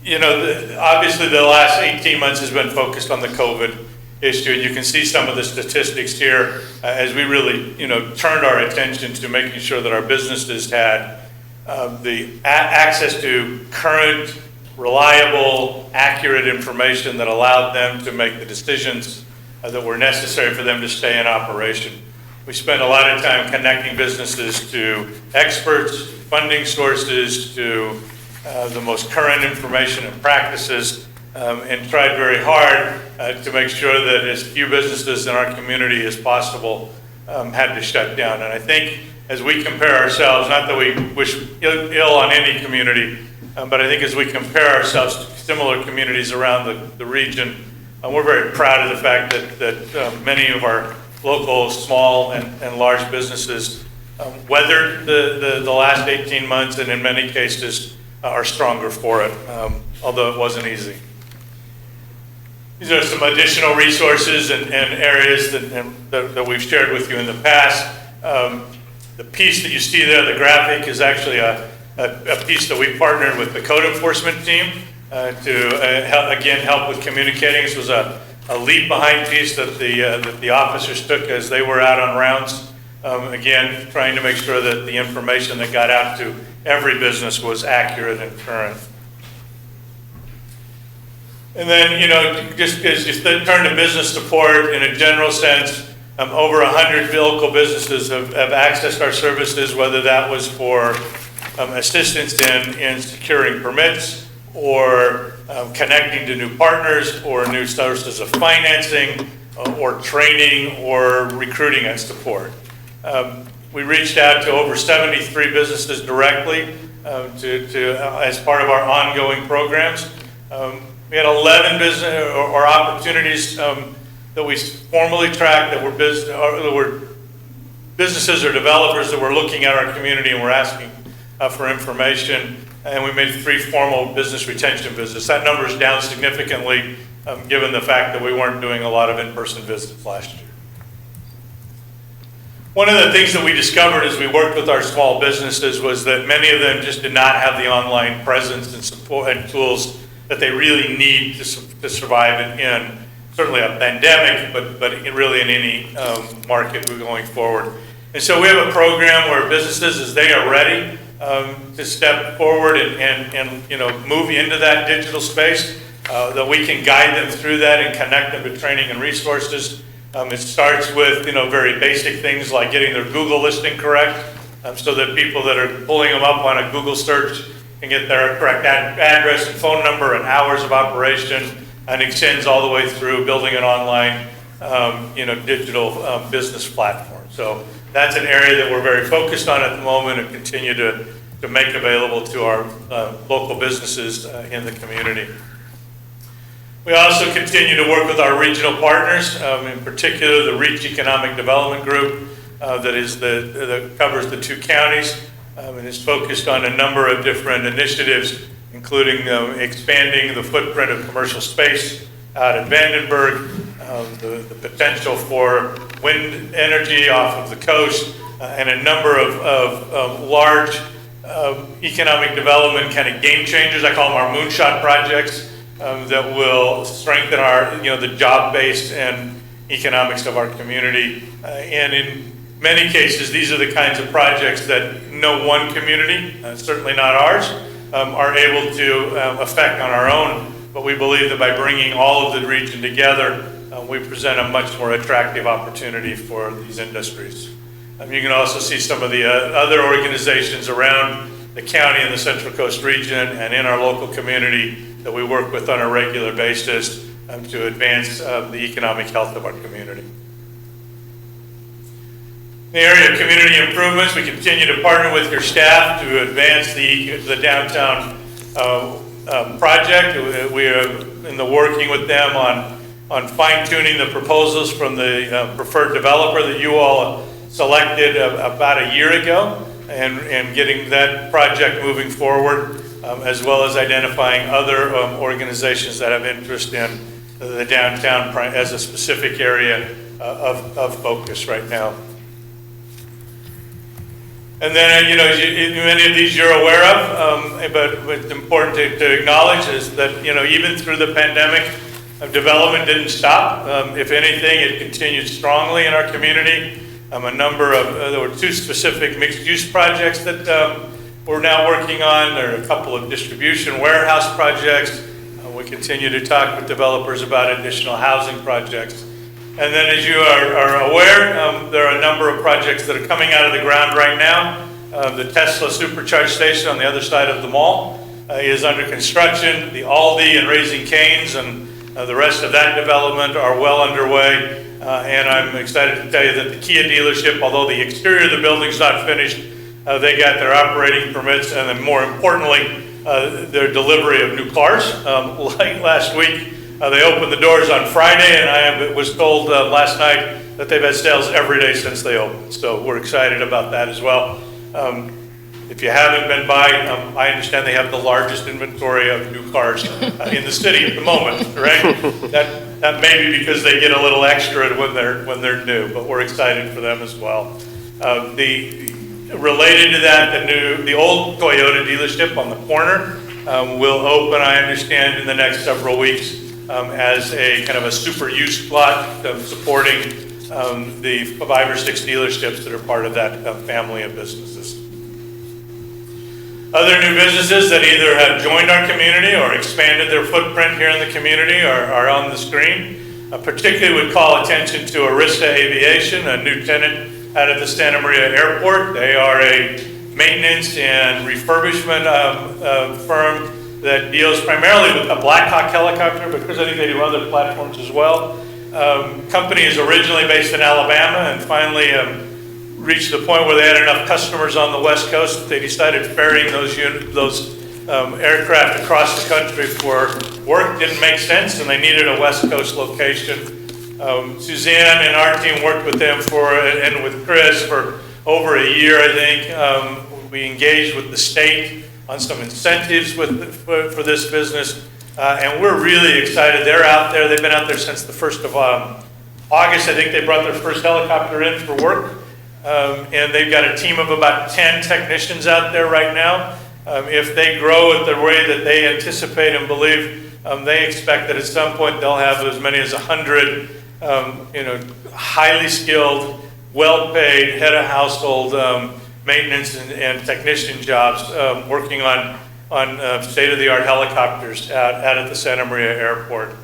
obviously the last 18 months has been focused on the COVID issue, and you can see some of the statistics here as we really, turned our attention to making sure that our businesses had the access to current, reliable, accurate information that allowed them to make the decisions that were necessary for them to stay in operation. We spent a lot of time connecting businesses to experts, funding sources, to the most current information and practices, and tried very hard to make sure that as few businesses in our community as possible had to shut down. And I think as we compare ourselves, not that we wish ill on any community, but I think as we compare ourselves to similar communities around the region, we're very proud of the fact that many of our local small and large businesses weathered the last 18 months, and in many cases are stronger for it, although it wasn't easy. These are some additional resources and areas that we've shared with you in the past. The piece that you see there, the graphic, is actually a piece that we partnered with the code enforcement team to help with communicating. This was a leave behind piece that the officers took as they were out on rounds. Again, trying to make sure that the information that got out to every business was accurate and current. And then, just as you turn to business support in a general sense, over 100 local businesses have accessed our services, whether that was for assistance in securing permits, or connecting to new partners, or new sources of financing, or training, or recruiting and support. We reached out to over 73 businesses directly as part of our ongoing programs. We had 11 business or opportunities that we formally tracked that were businesses or developers that were looking at our community and were asking for information, and we made 3 formal business retention visits. That number is down significantly given the fact that we weren't doing a lot of in-person visits last year. One of the things that we discovered as we worked with our small businesses was that many of them just did not have the online presence and support and tools that they really need to survive in certainly a pandemic, but really in any market going forward. And so we have a program where businesses, as they are ready to step forward and move into that digital space, that we can guide them through that and connect them to training and resources. It starts with very basic things like getting their Google listing correct, so that people that are pulling them up on a Google search can get their correct address and phone number and hours of operation, and extends all the way through building an online digital business platform. So that's an area that we're very focused on at the moment and continue to make available to our local businesses in the community. We also continue to work with our regional partners, in particular the REACH Economic Development Group that covers the 2 counties and is focused on a number of different initiatives, including expanding the footprint of commercial space out at Vandenberg, the potential for wind energy off of the coast, and a number of large economic development kind of game changers. I call them our moonshot projects. That will strengthen the job-based and economics of our community. And in many cases, these are the kinds of projects that no one community, certainly not ours, are able to affect on our own. But we believe that by bringing all of the region together, we present a much more attractive opportunity for these industries. You can also see some of the other organizations around the county and the Central Coast region and in our local community that we work with on a regular basis to advance the economic health of our community. In the area of community improvements, we continue to partner with your staff to advance the downtown project. We are in the working with them on fine-tuning the proposals from the preferred developer that you all selected about a year ago, and getting that project moving forward, as well as identifying other organizations that have interest in the downtown as a specific area of focus right now. And then, many of these you're aware of, but what's important to acknowledge is that, even through the pandemic, development didn't stop. If anything, it continued strongly in our community. There were 2 specific mixed-use projects that we're now working on. There are a couple of distribution warehouse projects. We continue to talk with developers about additional housing projects. And then, as you are aware, there are a number of projects that are coming out of the ground right now. The Tesla supercharge station on the other side of the mall is under construction. The Aldi and Raising Cane's and the rest of that development are well underway. And I'm excited to tell you that the Kia dealership, although the exterior of the building's not finished, they got their operating permits, and then more importantly, their delivery of new cars. Like last week, they opened the doors on Friday, and I was told last night that they've had sales every day since they opened. So we're excited about that as well. If you haven't been by, I understand they have the largest inventory of new cars in the city at the moment, right? That may be because they get a little extra when they're new, but we're excited for them as well. Related to that, the old Toyota dealership on the corner will open, I understand, in the next several weeks as a kind of a super use plot supporting the 5 or 6 dealerships that are part of that family of businesses. Other new businesses that either have joined our community or expanded their footprint here in the community are on the screen. Particularly would call attention to Arista Aviation, a new tenant out of the Santa Maria Airport. They are a maintenance and refurbishment firm that deals primarily with the Black Hawk helicopter, because I think they do other platforms as well. Company is originally based in Alabama and finally reached the point where they had enough customers on the West Coast that they decided ferrying those aircraft across the country for work didn't make sense, and they needed a West Coast location. Suzanne and our team worked with them and with Chris for over a year, I think. We engaged with the state on some incentives for this business, and we're really excited. They're out there. They've been out there since the 1st of August. I think they brought their first helicopter in for work, and they've got a team of about 10 technicians out there right now. If they grow at the way that they anticipate and believe, they expect that at some point they'll have as many as 100 highly skilled, well-paid, head of household maintenance and technician jobs working on state-of-the-art helicopters out at the Santa Maria Airport.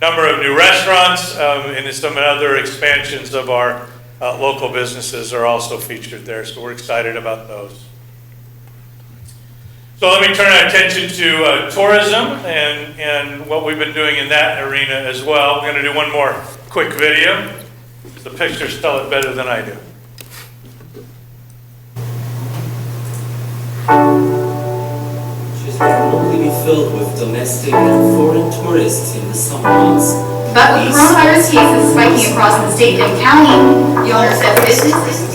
Number of new restaurants and some other expansions of our local businesses are also featured there, so we're excited about those. So let me turn our attention to tourism and what we've been doing in that arena as well. We're going to do one more quick video. The pictures tell it better than I do. She's will only be filled with domestic and foreign tourists in the summer months. But with coronavirus cases spiking across the state and county, the owner said businesses.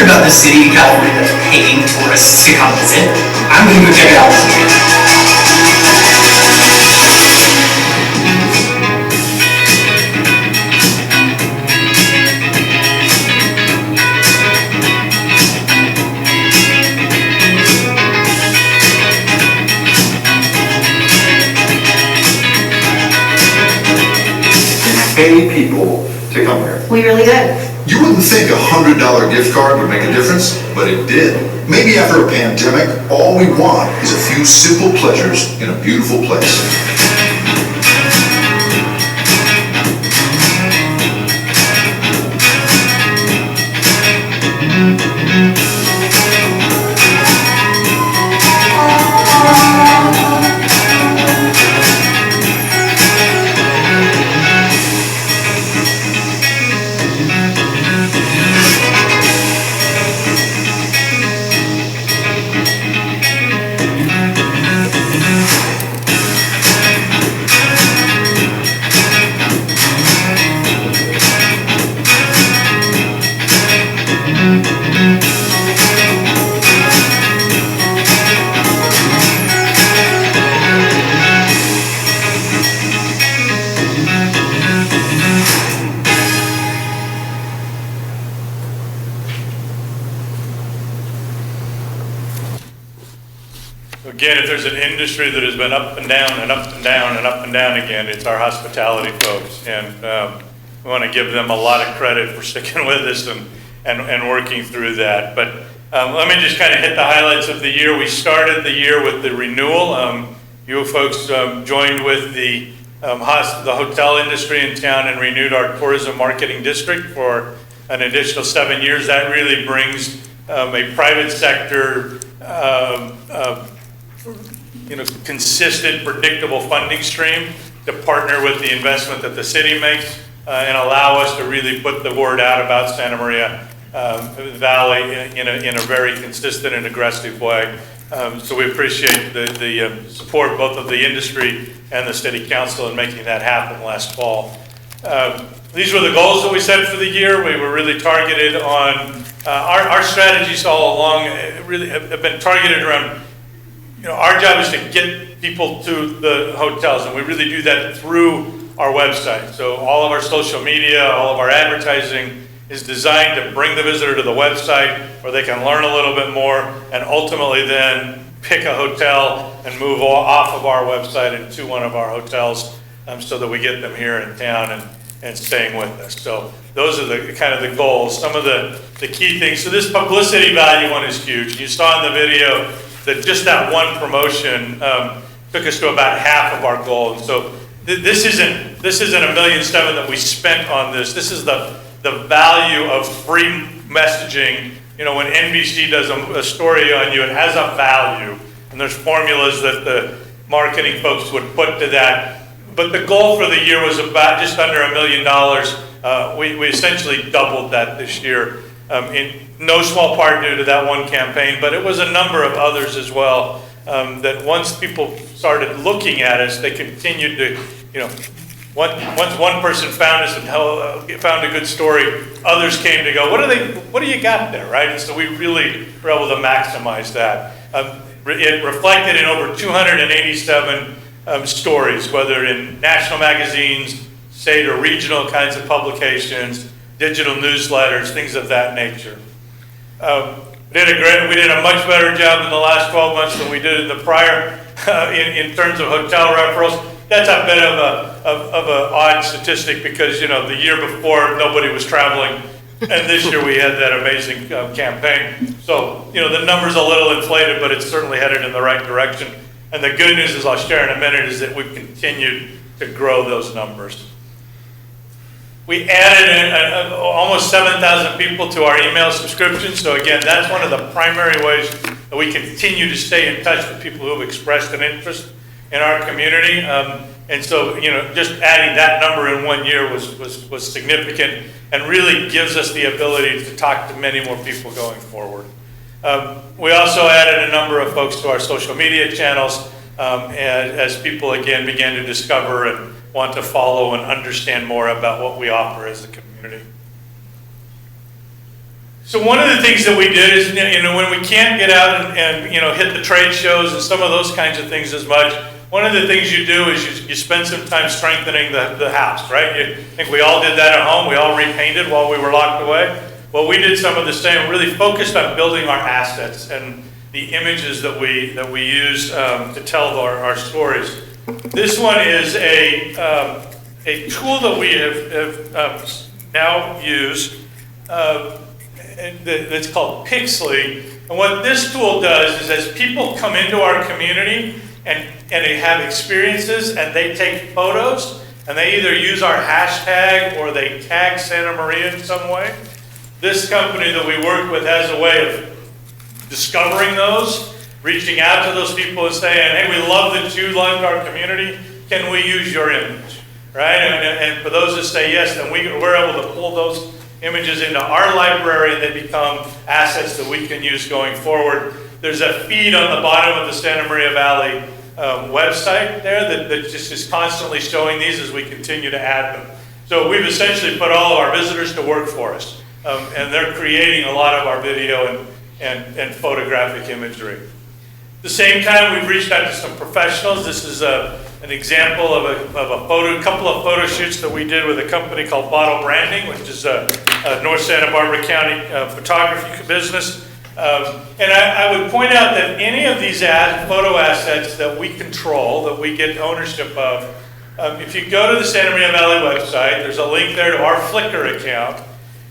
About the city of California that's paying tourists to come visit. I'm gonna go check it out this weekend. Pay people to come here. We really did. You wouldn't think a $100 gift card would make a difference, but it did. Maybe after a pandemic, all we want is a few simple pleasures in a beautiful place. Again, if there's an industry that has been up and down and up and down and up and down again, it's our hospitality folks. And we want to give them a lot of credit for sticking with us and working through that. But let me just kind of hit the highlights of the year. We started the year with the renewal. You folks joined with the hotel industry in town and renewed our tourism marketing district for an additional 7 years. That really brings a private sector consistent, predictable funding stream to partner with the investment that the city makes and allow us to really put the word out about Santa Maria Valley in a very consistent and aggressive way. So we appreciate the support both of the industry and the city council in making that happen last fall. These were the goals that we set for the year. We were really targeted on our strategies all along. Really have been targeted around. Our job is to get people to the hotels, and we really do that through our website. So all of our social media, all of our advertising is designed to bring the visitor to the website where they can learn a little bit more and ultimately then pick a hotel and move off of our website into one of our hotels so that we get them here in town and staying with us. So those are the kind of the goals. Some of the key things. So this publicity value one is huge. You saw in the video that just that one promotion took us to about half of our goal. And so this isn't $1.7 million that we spent on this. This is the value of free messaging. When NBC does a story on you, it has a value, and there's formulas that the marketing folks would put to that. But the goal for the year was about just under $1 million. We essentially doubled that this year, in no small part due to that one campaign, but it was a number of others as well. That once people started looking at us, they continued to, once one person found us and found a good story, others came to go, what do you got there, right? And so we really were able to maximize that. It reflected in over 287 stories, whether in national magazines, state or regional kinds of publications, digital newsletters, things of that nature. We did a much better job in the last 12 months than we did in the prior in terms of hotel referrals. That's a bit of an odd statistic because, the year before nobody was traveling, and this year we had that amazing campaign. So, the number's a little inflated, but it's certainly headed in the right direction. And the good news, as I'll share in a minute, is that we've continued to grow those numbers. We added almost 7,000 people to our email subscription. So again, that's one of the primary ways that we continue to stay in touch with people who have expressed an interest in our community. And so, just adding that number in 1 year was significant and really gives us the ability to talk to many more people going forward. We also added a number of folks to our social media channels as people, again, began to discover and want to follow and understand more about what we offer as a community. So one of the things that we did is, when we can't get out and hit the trade shows and some of those kinds of things as much, one of the things you do is you spend some time strengthening the house, right? I think we all did that at home. We all repainted while we were locked away. Well, we did some of the same, really focused on building our assets and the images that we use to tell our stories. This one is a tool that we have now used. That's called Pixley. And what this tool does is as people come into our community and they have experiences and they take photos and they either use our hashtag or they tag Santa Maria in some way, this company that we work with has a way of discovering those, reaching out to those people and saying, hey, we love that you like our community. Can we use your image? Right? And for those that say yes, then we're able to pull those images into our library and they become assets that we can use going forward. There's a feed on the bottom of the Santa Maria Valley website there that just is constantly showing these as we continue to add them. So we've essentially put all of our visitors to work for us. And they're creating a lot of our video and photographic imagery. At the same time, we've reached out to some professionals. This is an example of a couple of photo shoots that we did with a company called Bottle Branding, which is a North Santa Barbara County photography business. And I would point out that any of these photo assets that we control, that we get ownership of, if you go to the Santa Maria Valley website, there's a link there to our Flickr account,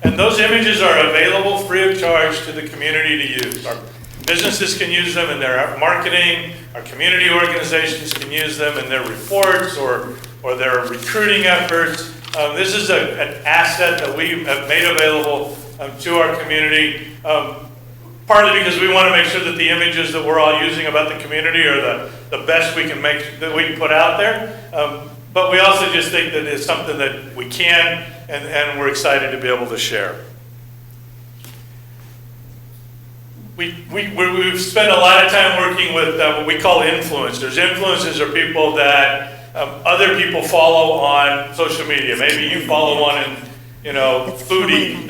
and those images are available free of charge to the community to use. Our businesses can use them in their marketing, our community organizations can use them in their reports or their recruiting efforts. This is an asset that we have made available to our community, partly because we want to make sure that the images that we're all using about the community are the best we can make, that we can put out there. But we also just think that it's something that we can and we're excited to be able to share. We've spent a lot of time working with what we call influencers. Influencers are people that other people follow on social media. Maybe you follow one in, foodie,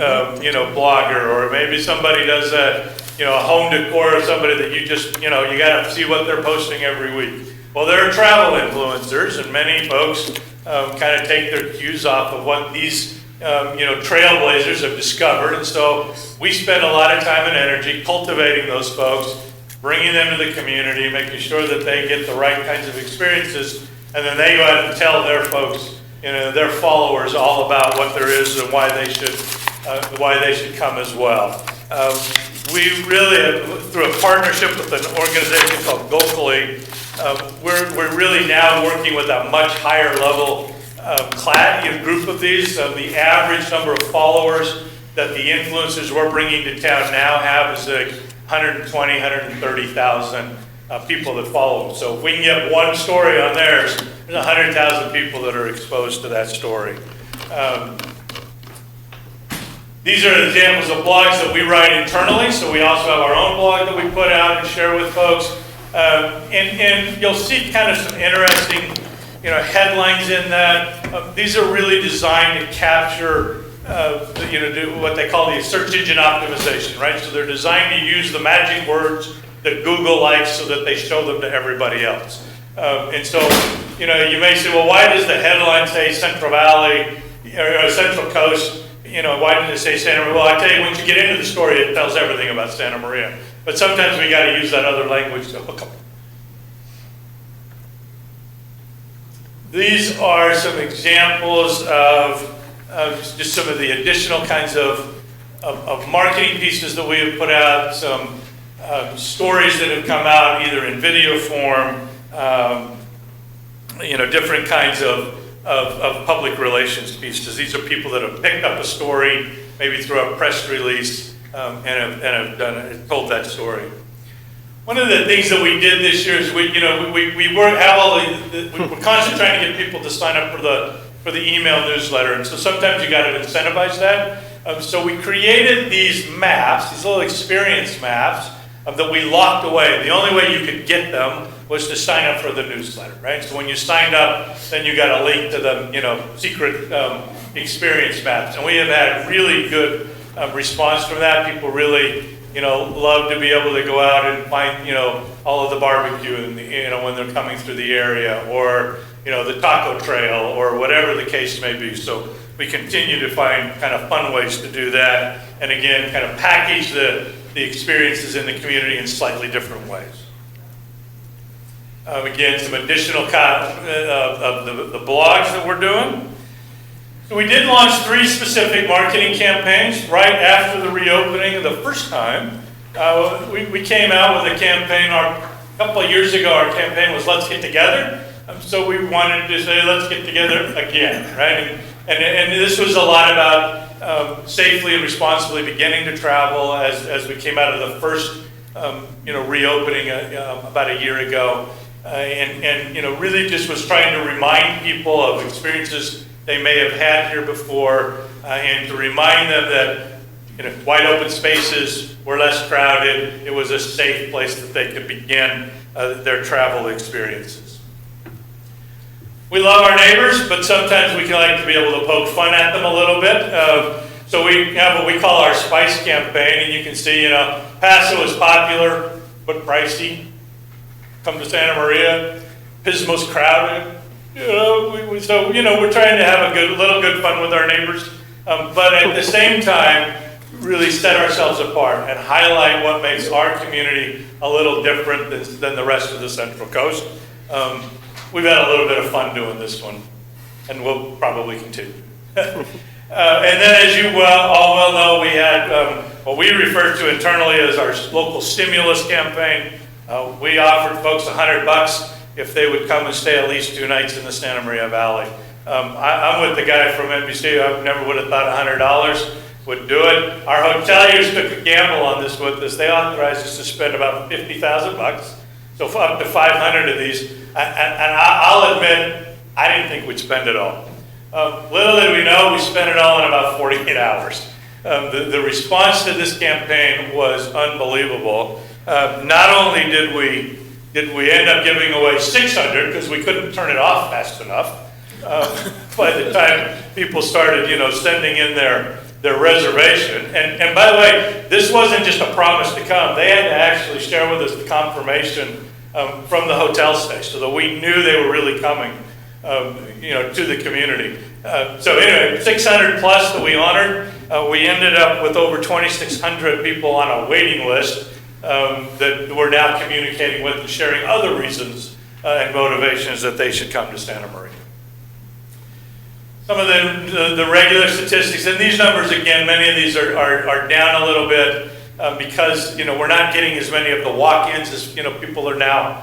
blogger, or maybe somebody does a home decor, or somebody that you just, you got to see what they're posting every week. Well, there are travel influencers, and many folks kind of take their cues off of what these, trailblazers have discovered. And so we spend a lot of time and energy cultivating those folks, bringing them to the community, making sure that they get the right kinds of experiences, and then they go out and tell their folks, their followers all about what there is and why they should come as well. We really, through a partnership with an organization called Gokuli, we're really now working with a much higher level group of these. The average number of followers that the influencers we're bringing to town now have is 120, 130,000 people that follow them. So if we can get one story on theirs, there's 100,000 people that are exposed to that story. These are examples of blogs that we write internally, so we also have our own blog that we put out and share with folks. And you'll see kind of some interesting headlines in that. These are really designed to capture do what they call the search engine optimization, right? So they're designed to use the magic words that Google likes so that they show them to everybody else. And so, you may say, well, why does the headline say Central Valley or Central Coast? Why did it say Santa Maria? Well, I tell you, once you get into the story, it tells everything about Santa Maria. But sometimes we got to use that other language to hook them. These are some examples of just some of the additional kinds of marketing pieces that we have put out, some stories that have come out either in video form, different kinds of public relations pieces. These are people that have picked up a story, maybe through a press release, and have told that story. One of the things that we did this year is we're constantly trying to get people to sign up for the email newsletter, and so sometimes you got to incentivize that. So we created these maps, these little experience maps that we locked away. The only way you could get them was to sign up for the newsletter, right? So when you signed up, then you got a link to the secret experience maps, and we have had really good response from that. People really love to be able to go out and find all of the barbecue and when they're coming through the area, or the taco trail, or whatever the case may be. So we continue to find kind of fun ways to do that, and again, kind of package the experiences in the community in slightly different ways. Again, some additional of the blogs that we're doing. So we did launch 3 specific marketing campaigns right after the reopening the first time. We came out with a campaign a couple of years ago. Our campaign was Let's Get Together. So we wanted to say, let's get together again, right? And this was a lot about safely and responsibly beginning to travel as we came out of the first reopening about a year ago. And really just was trying to remind people of experiences they may have had here before, and to remind them that wide open spaces were less crowded. It was a safe place that they could begin their travel experiences. We love our neighbors, but sometimes we can like to be able to poke fun at them a little bit. So we have what we call our Spice campaign, and you can see, Paso is popular but pricey. Come to Santa Maria, Pismo's crowded. So we're trying to have a little good fun with our neighbors, but at the same time, really set ourselves apart and highlight what makes our community a little different than the rest of the Central Coast. We've had a little bit of fun doing this one, and we'll probably continue. And then, as you all well know, we had what we refer to internally as our local stimulus campaign. We offered folks $100 if they would come and stay at least 2 nights in the Santa Maria Valley. I'm with the guy from NBC. I never would have thought $100 would do it. Our hoteliers took a gamble on this with us. They authorized us to spend about $50,000, so for up to 500 of these. And I'll admit, I didn't think we'd spend it all. Little did we know, we spent it all in about 48 hours. The response to this campaign was unbelievable. Not only did we end up giving away 600 because we couldn't turn it off fast enough. By the time people started, sending in their reservation. And by the way, this wasn't just a promise to come. They had to actually share with us the confirmation from the hotel stay so that we knew they were really coming, to the community. So anyway, 600 plus that we honored. We ended up with over 2,600 people on a waiting list that we're now communicating with and sharing other reasons and motivations that they should come to Santa Maria. Some of the regular statistics, and these numbers, again, many of these are down a little bit because, we're not getting as many of the walk-ins as, people are now,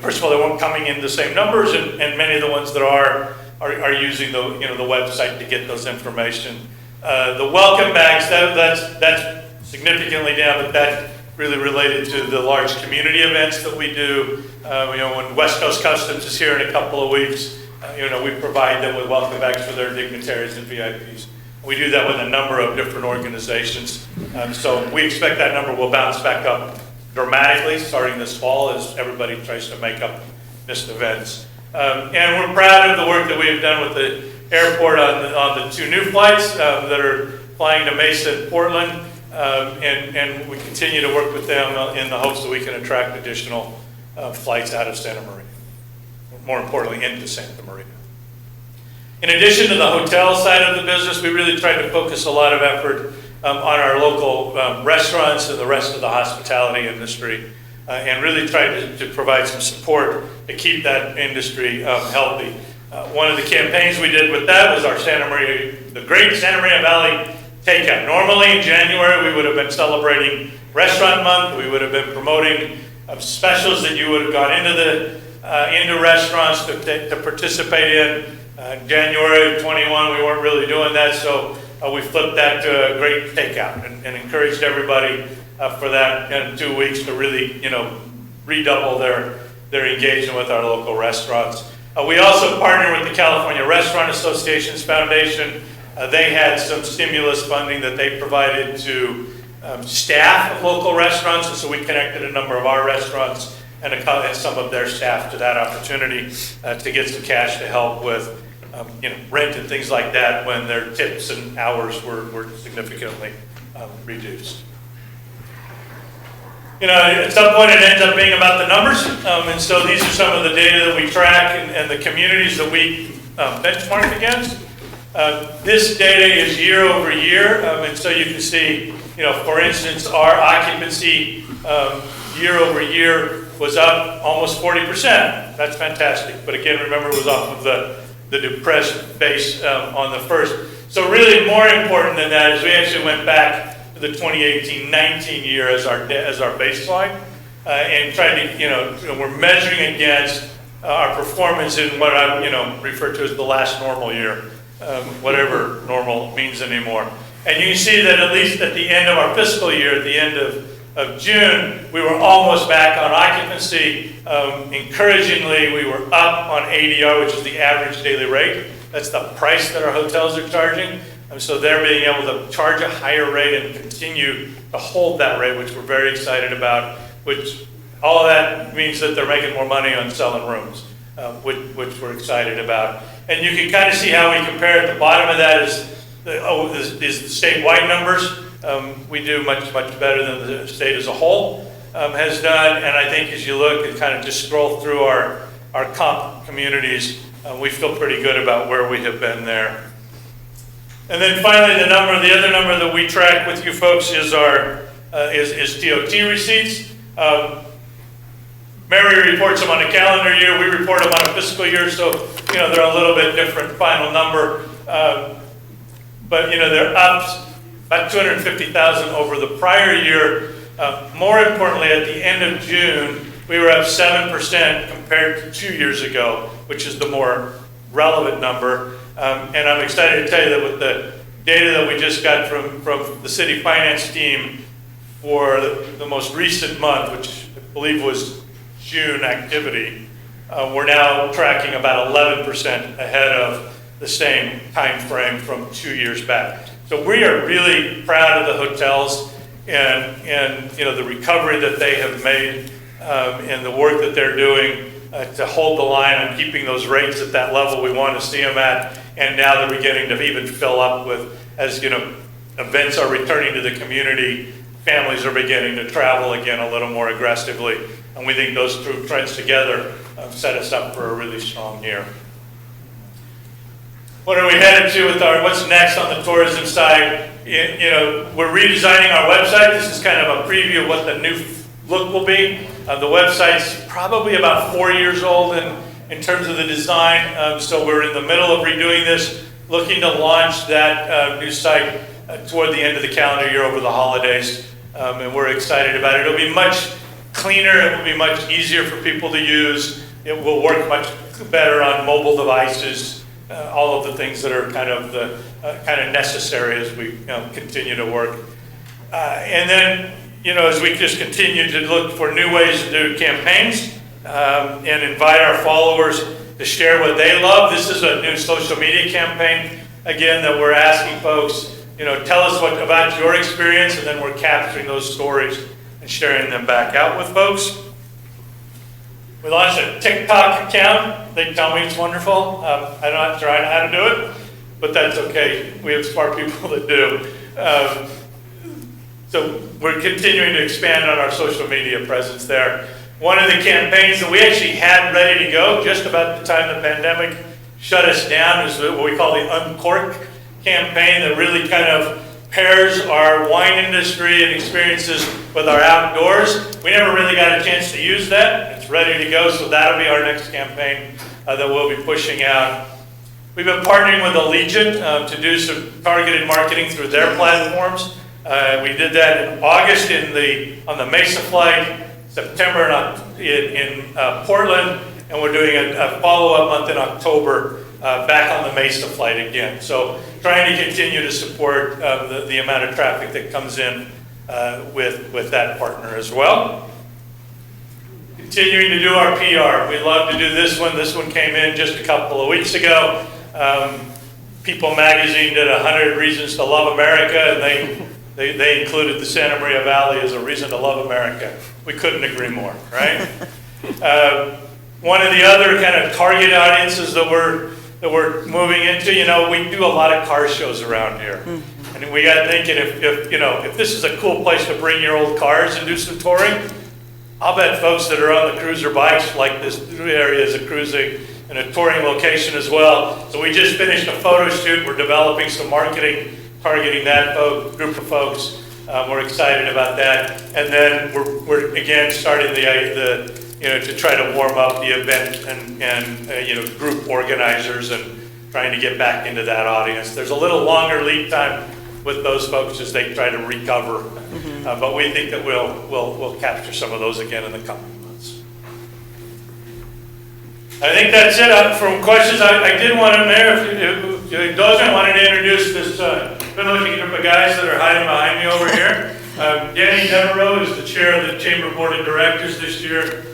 first of all, they weren't coming in the same numbers, and many of the ones that are using the, the website to get those information. The welcome bags, that's significantly down, but that's really related to the large community events that we do. When West Coast Customs is here in a couple of weeks, we provide them with welcome bags for their dignitaries and VIPs. We do that with a number of different organizations. So we expect that number will bounce back up dramatically starting this fall as everybody tries to make up missed events. And we're proud of the work that we've done with the airport on the 2 new flights that are flying to Mesa and Portland. And we continue to work with them in the hopes that we can attract additional flights out of Santa Maria. More importantly, into Santa Maria. In addition to the hotel side of the business, we really tried to focus a lot of effort on our local restaurants and the rest of the hospitality industry, and really tried to provide some support to keep that industry healthy. One of the campaigns we did with that was our the Great Santa Maria Valley Takeout. Normally in January, we would have been celebrating Restaurant Month. We would have been promoting specials that you would have gone into restaurants to participate in. January of 21, we weren't really doing that, so we flipped that to a great takeout and encouraged everybody for that in 2 weeks to really, redouble their engagement with our local restaurants. We also partnered with the California Restaurant Association's Foundation. They had some stimulus funding that they provided to staff of local restaurants, and so we connected a number of our restaurants and some of their staff to that opportunity to get some cash to help with rent and things like that when their tips and hours were significantly reduced. At some point it ends up being about the numbers, and so these are some of the data that we track and the communities that we benchmark against. This data is year over year, and so you can see, for instance, our occupancy year over year was up almost 40%. That's fantastic. But again, remember, it was off of the depressed base on the first. So really more important than that is we actually went back to the 2018-19 year as our baseline and tried to, we're measuring against our performance in what I refer to as the last normal year, whatever normal means anymore. And you can see that at least at the end of our fiscal year, at the end of June, we were almost back on occupancy. Encouragingly, we were up on ADR, which is the average daily rate. That's the price that our hotels are charging. And so they're being able to charge a higher rate and continue to hold that rate, which we're very excited about, which all of that means that they're making more money on selling rooms, which we're excited about. And you can kind of see how we compare. At the bottom of that is the statewide numbers. We do much better than the state as a whole has done. And I think as you look and kind of just scroll through our comp communities, we feel pretty good about where we have been there. And then finally, the other number that we track with you folks is our is TOT receipts. Mary reports them on a calendar year. We report them on a fiscal year, so they're a little bit different final number. But they're up about 250,000 over the prior year. More importantly, at the end of June, we were up 7% compared to 2 years ago, which is the more relevant number. And I'm excited to tell you that with the data that we just got from the city finance team for the most recent month, which I believe was June activity, we're now tracking about 11% ahead of the same time frame from 2 years back. So we are really proud of the hotels and the recovery that they have made and the work that they're doing to hold the line on keeping those rates at that level we want to see them at. And now they're beginning to even fill up with, as events are returning to the community, families are beginning to travel again a little more aggressively. And we think those two trends together set us up for a really strong year. What are we headed to with what's next on the tourism side? We're redesigning our website. This is kind of a preview of what the new look will be. The website's probably about 4 years old in terms of the design. So we're in the middle of redoing this, looking to launch that new site toward the end of the calendar year over the holidays. And we're excited about it. It'll be much cleaner. It will be much easier for people to use. It will work much better on mobile devices. All of the things that are kind of necessary as we continue to work. And then, as we just continue to look for new ways to do campaigns and invite our followers to share what they love. This is a new social media campaign, again, that we're asking folks, tell us about your experience, and then we're capturing those stories and sharing them back out with folks. We launched a TikTok account. They tell me it's wonderful. I'm not sure how to do it, but that's okay. We have smart people that do. So we're continuing to expand on our social media presence there. One of the campaigns that we actually had ready to go just about the time the pandemic shut us down is what we call the Uncourt Campaign, that really kind of pairs our wine industry and experiences with our outdoors. We never really got a chance to use that. It's ready to go, so that'll be our next campaign that we'll be pushing out. We've been partnering with the Legion to do some targeted marketing through their platforms. We did that in August on the Mesa flight, September in Portland, and we're doing a follow-up month in October back on the Mesa flight again. So trying to continue to support the amount of traffic that comes in with that partner as well. Continuing to do our PR. We love to do this one. This one came in just a couple of weeks ago. People magazine did 100 Reasons to Love America, and they included the Santa Maria Valley as a reason to love America. We couldn't agree more, right? One of the other kind of target audiences that we're moving into, we do a lot of car shows around here. Mm-hmm. And we got thinking if this is a cool place to bring your old cars and do some touring, I'll bet folks that are on the cruiser bikes like this area is a cruising and a touring location as well. So we just finished a photo shoot. We're developing some marketing targeting that group of folks. We're excited about that. And then we're again starting to try to warm up the event and group organizers and trying to get back into that audience. There's a little longer lead time with those folks as they try to recover. Mm-hmm. But we think that we'll capture some of those again in the coming months. I think that's it. From questions, I did want to, Mayor, if you indulge me, I wanted to introduce this good-looking group of guys that are hiding behind me over here. Danny Devereaux is the chair of the Chamber Board of Directors this year.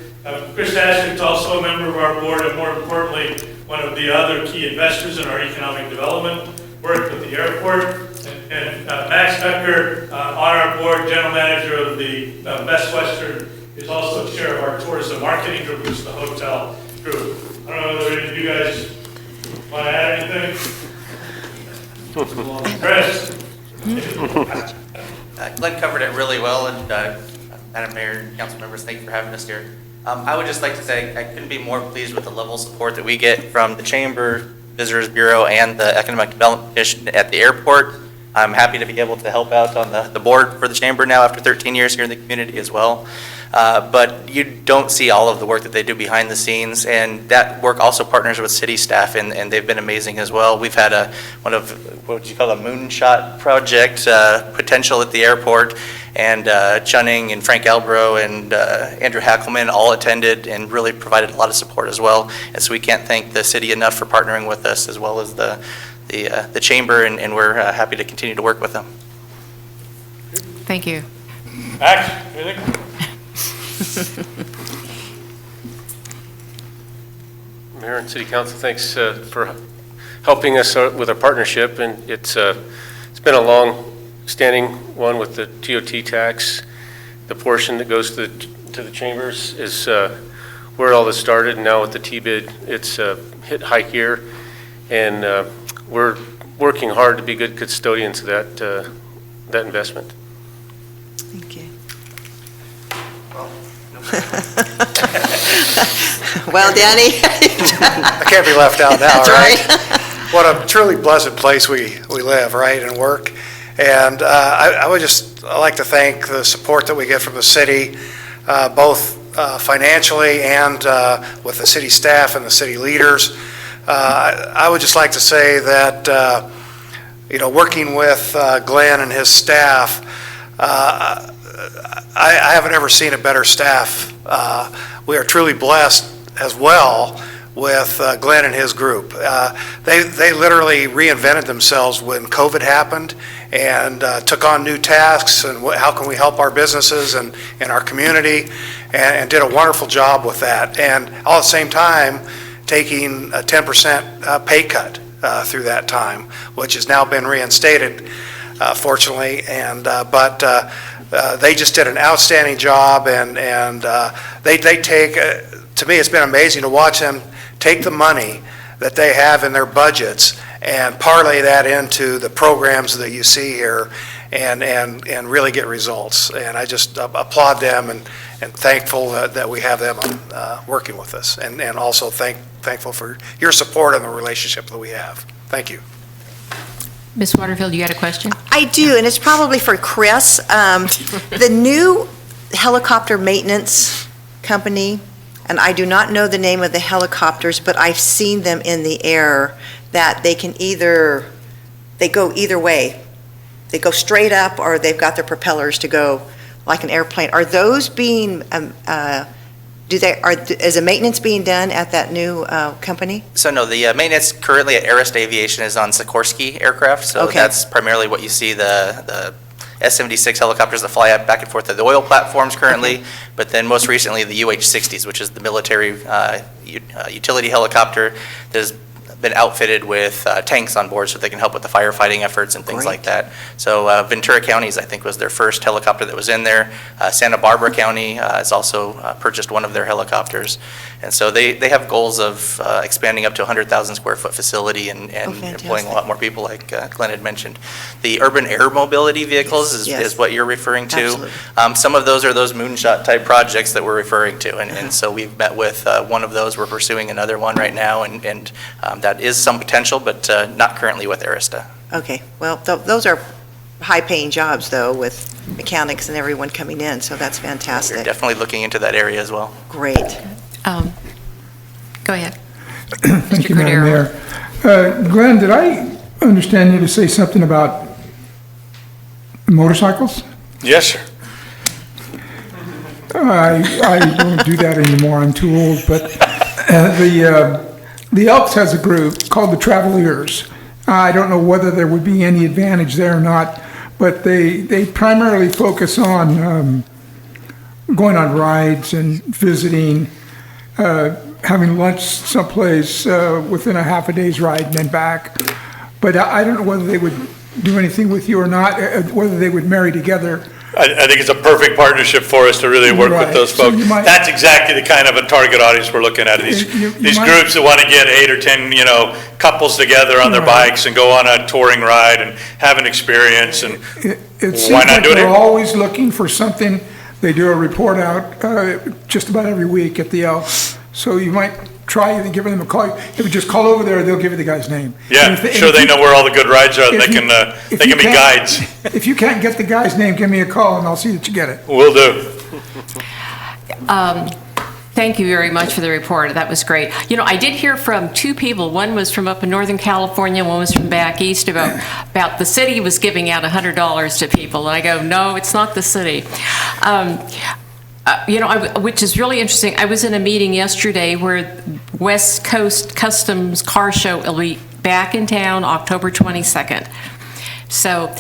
Chris Aske's also a member of our board, and more importantly, one of the other key investors in our economic development work with the airport. And Max Becker, on our board, general manager of the Best Western, is also chair of our tourism marketing group, which is the hotel group. I don't know whether any of you guys want to add anything? Chris? Glenn covered it really well, and Madam Mayor and council members, thank you for having us here. I would just like to say I couldn't be more pleased with the level of support that we get from the chamber, Visitors Bureau and the Economic Development Commission at the airport. I'm happy to be able to help out on the board for the chamber now after 13 years here in the community as well. But you don't see all of the work that they do behind the scenes, and that work also partners with city staff, and they've been amazing as well. We've had what would you call a moonshot project potential at the airport, and Chunning and Frank Albro and Andrew Hackelman all attended and really provided a lot of support as well. And so we can't thank the city enough for partnering with us, as well as the chamber, and we're happy to continue to work with them. Thank you. Max, anything? Mayor and City Council, thanks for helping us with our partnership, and it's been a long-standing one with the TOT tax. The portion that goes to the chambers is where all this started, and now with the T-bid, it's hit high gear, and we're working hard to be good custodians of that investment. Thank you. Well, Danny? I can't be left out now, That's right? What a truly blessed place we live, right, and work. And I would just like to thank the support that we get from the city, both financially and with the city staff and the city leaders. I would just like to say that, working with Glenn and his staff, I haven't ever seen a better staff. We are truly blessed as well with Glenn and his group. They literally reinvented themselves when COVID happened and took on new tasks and how can we help our businesses and our community, and did a wonderful job with that. And all at the same time, taking a 10% pay cut through that time, which has now been reinstated, fortunately. But they just did an outstanding job, and they take, to me, it's been amazing to watch them take the money that they have in their budgets and parlay that into the programs that you see here, and really get results. And I just applaud them and thankful that we have them working with us, and also thankful for your support and the relationship that we have. Thank you. Ms. Waterfield, you had a question? I do, and it's probably for Chris. The new helicopter maintenance company, and I do not know the name of the helicopters, but I've seen them in the air, that they go either way. They go straight up, or they've got their propellers to go like an airplane. Are those being, is a maintenance being done at that new company? So no, the maintenance currently at Arist Aviation is on Sikorsky aircraft, so Okay. that's primarily what you see, the S-76 helicopters that fly up back and forth to the oil platforms currently, Okay. but then most recently the UH-60s, which is the military utility helicopter that has been outfitted with tanks on board so they can help with the firefighting efforts and things like that. So Ventura County's, I think, was their first helicopter that was in there. Santa Barbara County has also purchased one of their helicopters. And so they have goals of expanding up to a 100,000 square foot facility and employing a lot more people, like Glenn had mentioned. The urban air mobility vehicles is what you're referring to. Absolutely. Some of those are those moonshot type projects that we're referring to. And so we've met with one of those. We're pursuing another one right now, and that is some potential, but not currently with Arista. Okay, well, those are high-paying jobs, though, with mechanics and everyone coming in, so that's fantastic. We're definitely looking into that area as well. Great. Go ahead. Thank you, Madam Mayor. Glenn, did I understand you to say something about motorcycles? Yes, sir. I don't do that anymore, I'm too old, but the Elks has a group called the Traveliers. I don't know whether there would be any advantage there or not, but they primarily focus on going on rides and visiting, having lunch someplace within a half a day's ride and then back. But I don't know whether they would do anything with you or not, whether they would marry together. I think it's a perfect partnership for us to really work with those folks. That's exactly the kind of a target audience we're looking at. These groups that want to get 8 or 10, couples together on their bikes and go on a touring ride and have an experience. And It seems like they're always looking for something. They do a report out just about every week at the Elks. So you might try and give them a call. If you just call over there, they'll give you the guy's name. Yeah, sure, they know where all the good rides are, and they can be guides. If you can't get the guy's name, give me a call and I'll see that you get it. Will do. Thank you very much for the report. That was great. You know, I did hear from two people. One was from up in Northern California, one was from back east about the city was giving out $100 to people. And I go, no, it's not the city. You know, which is really interesting. I was in a meeting yesterday where West Coast Customs Car Show will be back in town October 22nd. So,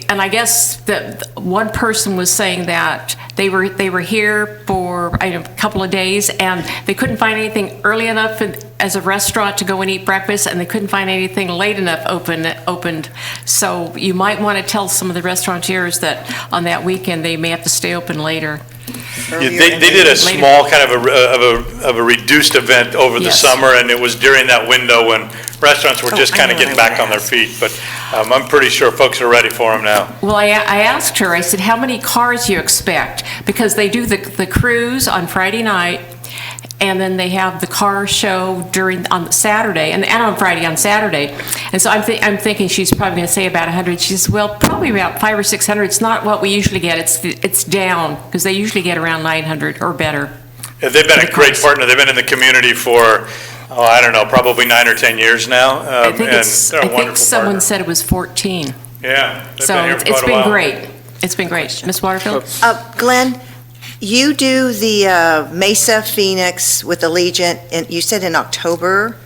and I guess that one person was saying that they were here for a couple of days and they couldn't find anything early enough as a restaurant to go and eat breakfast, and they couldn't find anything late enough opened. So you might want to tell some of the restaurateurs that on that weekend they may have to stay open later. Yeah, they did a small kind of a reduced event over the summer, and it was during that window when restaurants were just kind of getting back on their feet. But I'm pretty sure folks are ready for them now. Well, I asked her, I said, how many cars you expect? Because they do the cruise on Friday night, and then they have the car show on Saturday, and on Friday on Saturday. And so I'm thinking she's probably going to say about 100. She says, well, probably about 500 or 600. It's not what we usually get. It's down, because they usually get around 900 or better. Yeah, they've been a great partner. They've been in the community for, I don't know, probably 9 or 10 years now. I think someone said it was 14. Yeah, they've so been here for it's quite a been while. great. It's been great. Ms. Waterfield? Glenn, you do the Mesa Phoenix with Allegiant, and you said in October,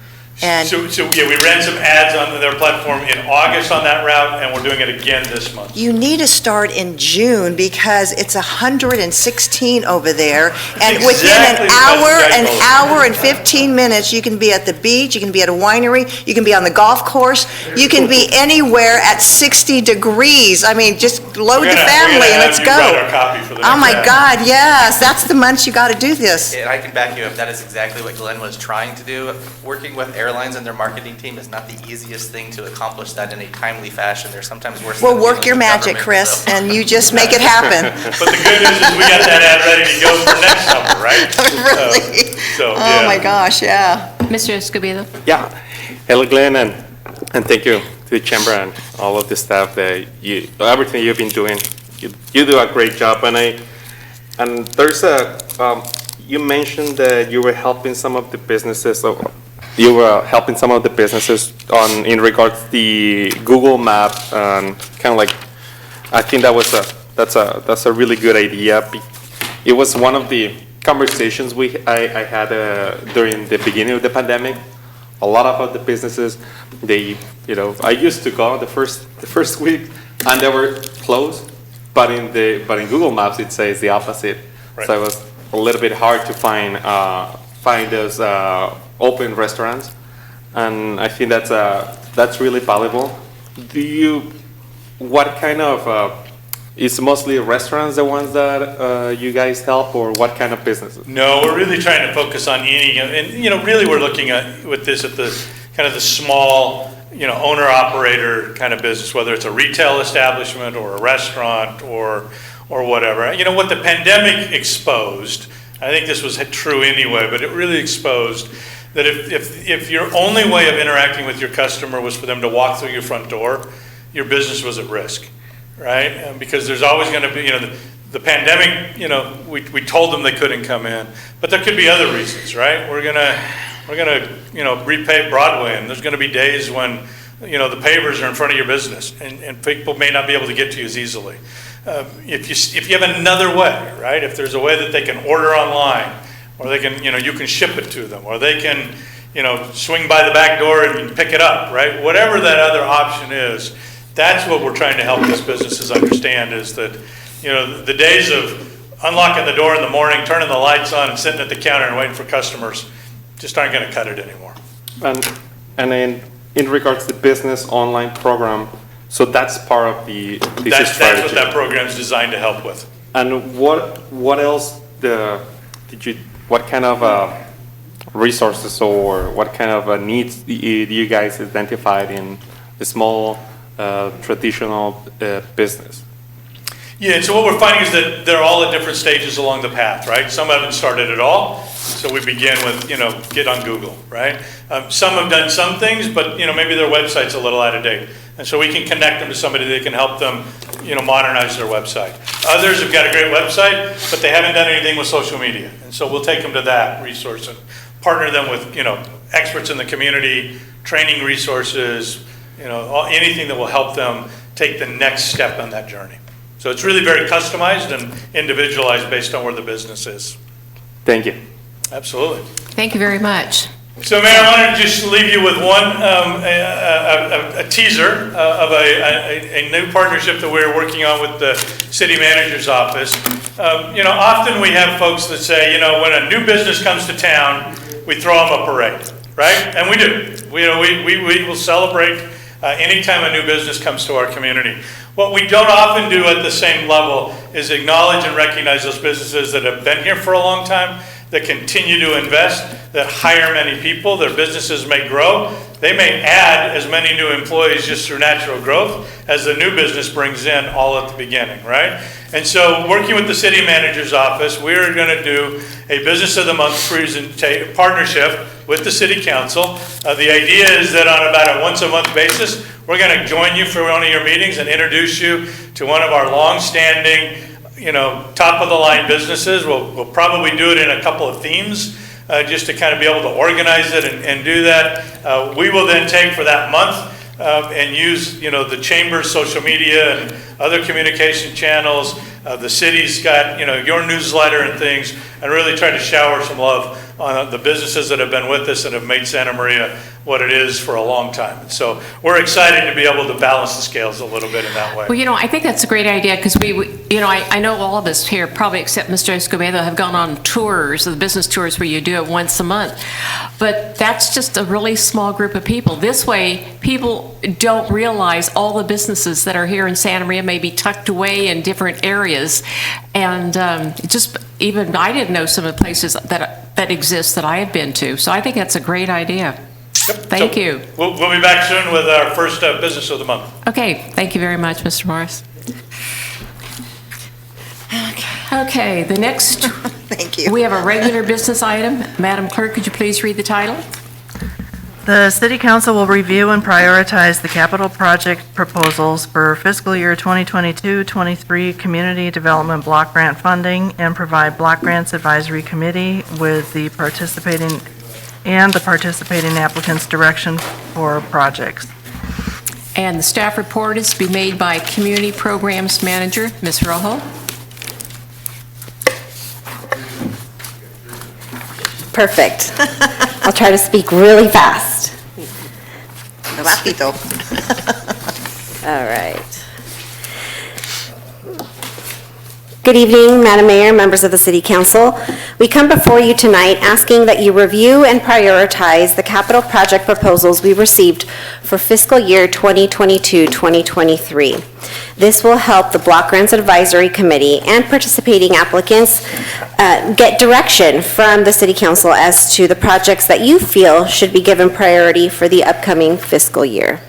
and So yeah, we ran some ads on their platform in August on that route, and we're doing it again this month. you need to start in June because it's 116 over there, and within an hour and 15 minutes, you can be at the beach, you can be at a winery, you can be on the golf course, you can be anywhere at 60 degrees. I mean, just load the family and let's go. Oh my God, yes, that's the months you got to do this. And I can back you up, that is exactly what Glenn was trying to do. Working with airlines and their marketing team is not the easiest thing to accomplish that in a timely fashion. They're sometimes worse than Well, work dealing your with magic, government, Chris, so. and you just make it happen. But the good news is we got that ad ready to go for next summer, right? Really? Yeah. Oh my gosh, yeah. Mr. Escobedo? Yeah. Hello, Glenn, and thank you to the chamber and all of the staff that everything you've been doing. You do a great job, and there's you mentioned that you were helping some of the businesses. You were helping some of the businesses in regards to the Google Map, and kind of like, I think that's a really good idea. It was one of the conversations I had during the beginning of the pandemic. A lot of the businesses, I used to go the first week and they were closed, but in Google Maps it says the opposite. Right. So it was a little bit hard to find those open restaurants, and I think that's really valuable. What kind of is mostly restaurants the ones that you guys help, or what kind of businesses? No, we're really trying to focus on eating, and really we're looking at with this at the kind of the small, owner operator kind of business, whether it's a retail establishment or a restaurant or whatever. What the pandemic exposed, I think this was true anyway, but it really exposed that if your only way of interacting with your customer was for them to walk through your front door, your business was at risk, right? Because there's always going to be, the pandemic, we told them they couldn't come in, but there could be other reasons, right? We're gonna repave Broadway, and there's going to be days when, the pavers are in front of your business, and people may not be able to get to you as easily. If you have another way, right? If there's a way that they can order online, or they can, you can ship it to them, or they can, swing by the back door and pick it up, right? Whatever that other option is, that's what we're trying to help these businesses understand, is that, the days of unlocking the door in the morning, turning the lights on, and sitting at the counter and waiting for customers just aren't going to cut it anymore. And in regards to the business online program, so that's part of the That's what that program is designed to help with. And what else what kind of resources or what kind of needs do you guys identified in the small traditional business? Yeah, and so what we're finding is that they're all at different stages along the path, right? Some haven't started at all, so we begin with, get on Google, right? Some have done some things, but, maybe their website's a little out of date. And so we can connect them to somebody that can help them, modernize their website. Others have got a great website, but they haven't done anything with social media. And so we'll take them to that resource and partner them with, experts in the community, training resources, anything that will help them take the next step on that journey. So it's really very customized and individualized based on where the business is. Thank you. Absolutely. Thank you very much. So, Mayor, I wanted to just leave you with a teaser of a new partnership that we're working on with the city manager's office. Often we have folks that say, when a new business comes to town, we throw them a parade, right? And we do. We will celebrate anytime a new business comes to our community. What we don't often do at the same level is acknowledge and recognize those businesses that have been here for a long time, that continue to invest, that hire many people. Their businesses may grow. They may add as many new employees just through natural growth as the new business brings in all at the beginning, right? And so working with the city manager's office, we're going to do a Business of the Month partnership with the city council. The idea is that on about a once-a-month basis, we're going to join you for one of your meetings and introduce you to one of our long-standing, top-of-the-line businesses. We'll probably do it in a couple of themes just to kind of be able to organize it and do that. We will then take for that month and use, the chamber's social media and other communication channels. The city's got, your newsletter and things, and really try to shower some love on the businesses that have been with us and have made Santa Maria what it is for a long time. And so we're excited to be able to balance the scales a little bit in that way. Well, I think that's a great idea because I know all of us here, probably except Mr. Escobedo, have gone on tours, the business tours where you do it once a month. But that's just a really small group of people. This way, people don't realize all the businesses that are here in Santa Maria may be tucked away in different areas. And just even I didn't know some of the places that exist that I have been to. So I think that's a great idea. Yep. Thank you. We'll be back soon with our first Business of the Month. Okay. Thank you very much, Mr. Morris. Okay. The next. Thank you. We have a regular business item. Madam Clerk, could you please read the title? The City Council will review and prioritize the capital project proposals for fiscal year 2022-23 Community Development Block Grant Funding and provide Block Grants Advisory Committee with the participating applicants' direction for projects. And the staff report is to be made by Community Programs Manager, Ms. Rojo. Perfect. I'll try to speak really fast. Rapidito. All right. Good evening, Madam Mayor, members of the City Council. We come before you tonight asking that you review and prioritize the capital project proposals we received for fiscal year 2022-2023. This will help the Block Grants Advisory Committee and participating applicants get direction from the City Council as to the projects that you feel should be given priority for the upcoming fiscal year.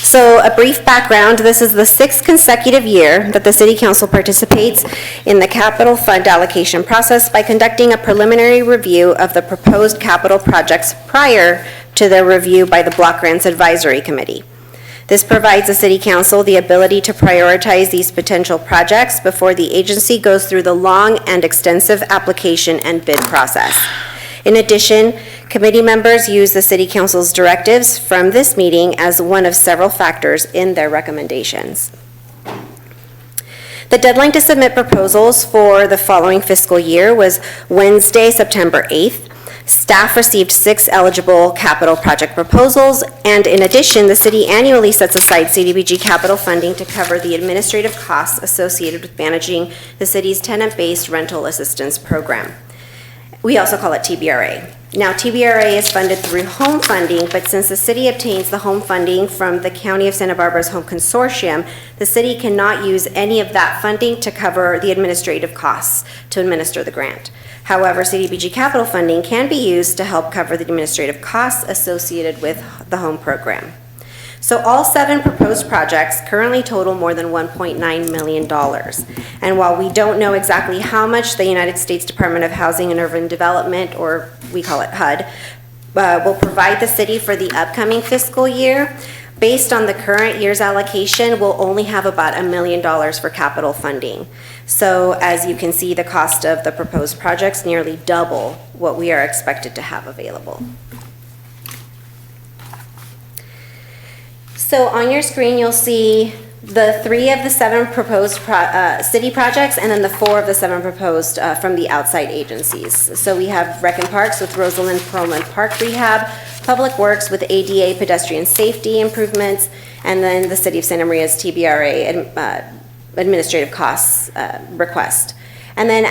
So a brief background, this is the 6th consecutive year that the City Council participates in the capital fund allocation process by conducting a preliminary review of the proposed capital projects prior to their review by the Block Grants Advisory Committee. This provides the City Council the ability to prioritize these potential projects before the agency goes through the long and extensive application and bid process. In addition, committee members use the City Council's directives from this meeting as one of several factors in their recommendations. The deadline to submit proposals for the following fiscal year was Wednesday, September 8th. Staff received 6 eligible capital project proposals, and in addition, the city annually sets aside Cdbg capital funding to cover the administrative costs associated with managing the city's tenant-based rental assistance program. We also call it TBRA. Now, TBRA is funded through home funding, but since the city obtains the home funding from the County of Santa Barbara's Home Consortium, the city cannot use any of that funding to cover the administrative costs to administer the grant. However, Cdbg capital funding can be used to help cover the administrative costs associated with the home program. So all 7 proposed projects currently total more than $1.9 million. And while we don't know exactly how much the United States Department of Housing and Urban Development, or we call it HUD, will provide the city for the upcoming fiscal year, based on the current year's allocation, we'll only have about $1 million for capital funding. So as you can see, the cost of the proposed projects nearly double what we are expected to have available. So on your screen, you'll see the 3 of the 7 proposed city projects, and then the 4 of the 7 proposed from the outside agencies. So we have Rec and Parks with Rosalind Pearlman Park Rehab, Public Works with ADA pedestrian safety improvements, and then the City of Santa Maria's TBRA administrative costs request. And then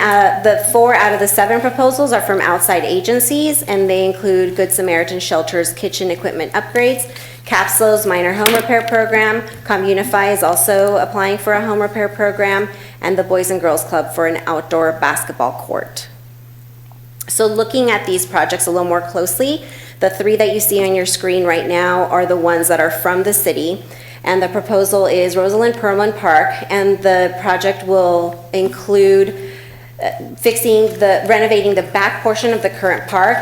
the 4 out of the 7 proposals are from outside agencies, and they include Good Samaritan Shelter's kitchen equipment upgrades, Capslo's minor home repair program, Communify is also applying for a home repair program, and the Boys and Girls Club for an outdoor basketball court. So looking at these projects a little more closely, the 3 that you see on your screen right now are the ones that are from the city, and the proposal is Rosalind Pearlman Park, and the project will include renovating the back portion of the current park,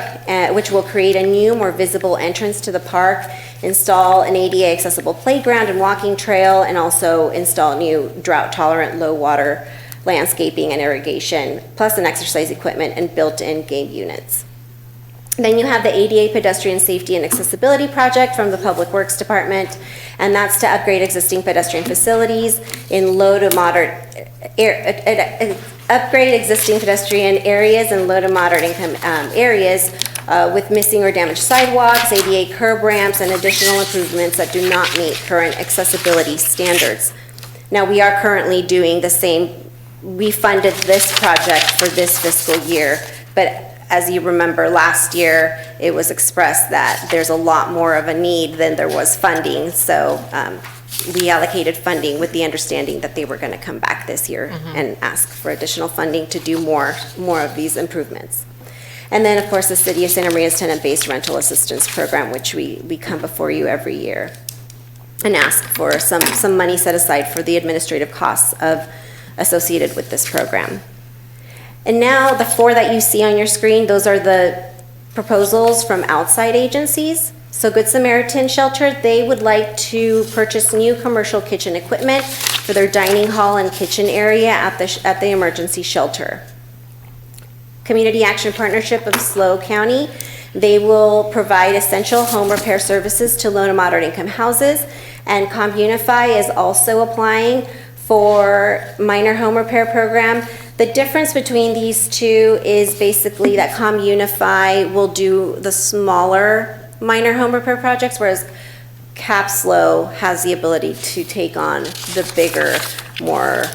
which will create a new, more visible entrance to the park, install an ADA accessible playground and walking trail, and also install new drought-tolerant low-water landscaping and irrigation, plus an exercise equipment and built-in game units. Then you have the ADA Pedestrian Safety and Accessibility Project from the Public Works Department, and that's to upgrade existing pedestrian facilities in low to moderate, upgrade existing pedestrian areas in low to moderate income areas with missing or damaged sidewalks, ADA curb ramps, and additional improvements that do not meet current accessibility standards. Now, we are currently doing the same. We funded this project for this fiscal year, but as you remember, last year, it was expressed that there's a lot more of a need than there was funding, so we allocated funding with the understanding that they were going to come back this year and ask for additional funding to do more of these improvements. And then, of course, the City of Santa Maria's tenant-based rental assistance program, which we come before you every year and ask for some money set aside for the administrative costs associated with this program. And now the 4 that you see on your screen, those are the proposals from outside agencies. So Good Samaritan Shelter, they would like to purchase new commercial kitchen equipment for their dining hall and kitchen area at the emergency shelter. Community Action Partnership of SLO County, they will provide essential home repair services to low to moderate income houses. And Communify is also applying for minor home repair program. The difference between these 2 is basically that Communify will do the smaller minor home repair projects, whereas Capslo has the ability to take on the bigger, more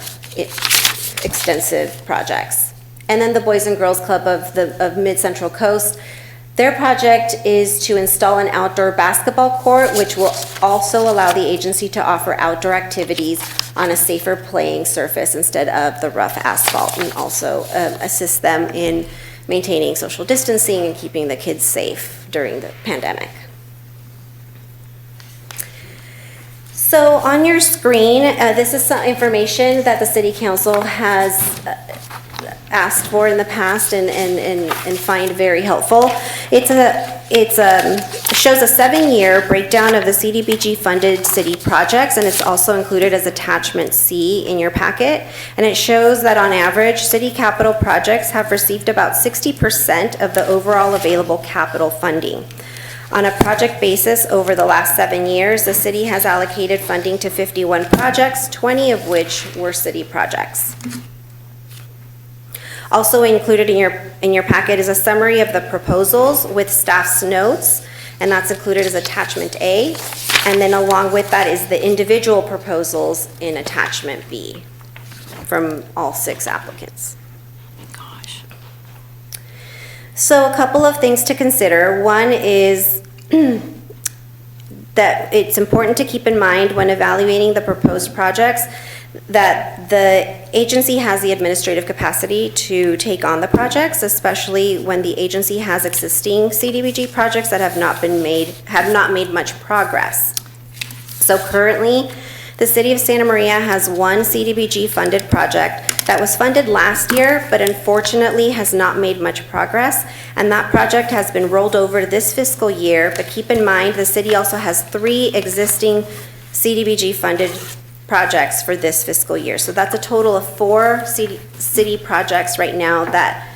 extensive projects. And then the Boys and Girls Club of Mid-Central Coast, their project is to install an outdoor basketball court, which will also allow the agency to offer outdoor activities on a safer playing surface instead of the rough asphalt, and also assist them in maintaining social distancing and keeping the kids safe during the pandemic. So on your screen, this is some information that the City Council has asked for in the past and find very helpful. It shows a 7-year breakdown of the Cdbg funded city projects, and it's also included as attachment C in your packet. And it shows that on average, city capital projects have received about 60% of the overall available capital funding. On a project basis, over the last 7 years, the city has allocated funding to 51 projects, 20 of which were city projects. Also included in your packet is a summary of the proposals with staff's notes, and that's included as attachment A. And then along with that is the individual proposals in attachment B from all 6 applicants. Gosh. So a couple of things to consider. One is that it's important to keep in mind when evaluating the proposed projects that the agency has the administrative capacity to take on the projects, especially when the agency has existing CDBG projects that have not made much progress. So currently, the City of Santa Maria has one CDBG-funded project that was funded last year, but unfortunately has not made much progress, and that project has been rolled over to this fiscal year. But keep in mind, the city also has 3 existing CDBG-funded projects for this fiscal year. So that's a total of 4 city projects right now that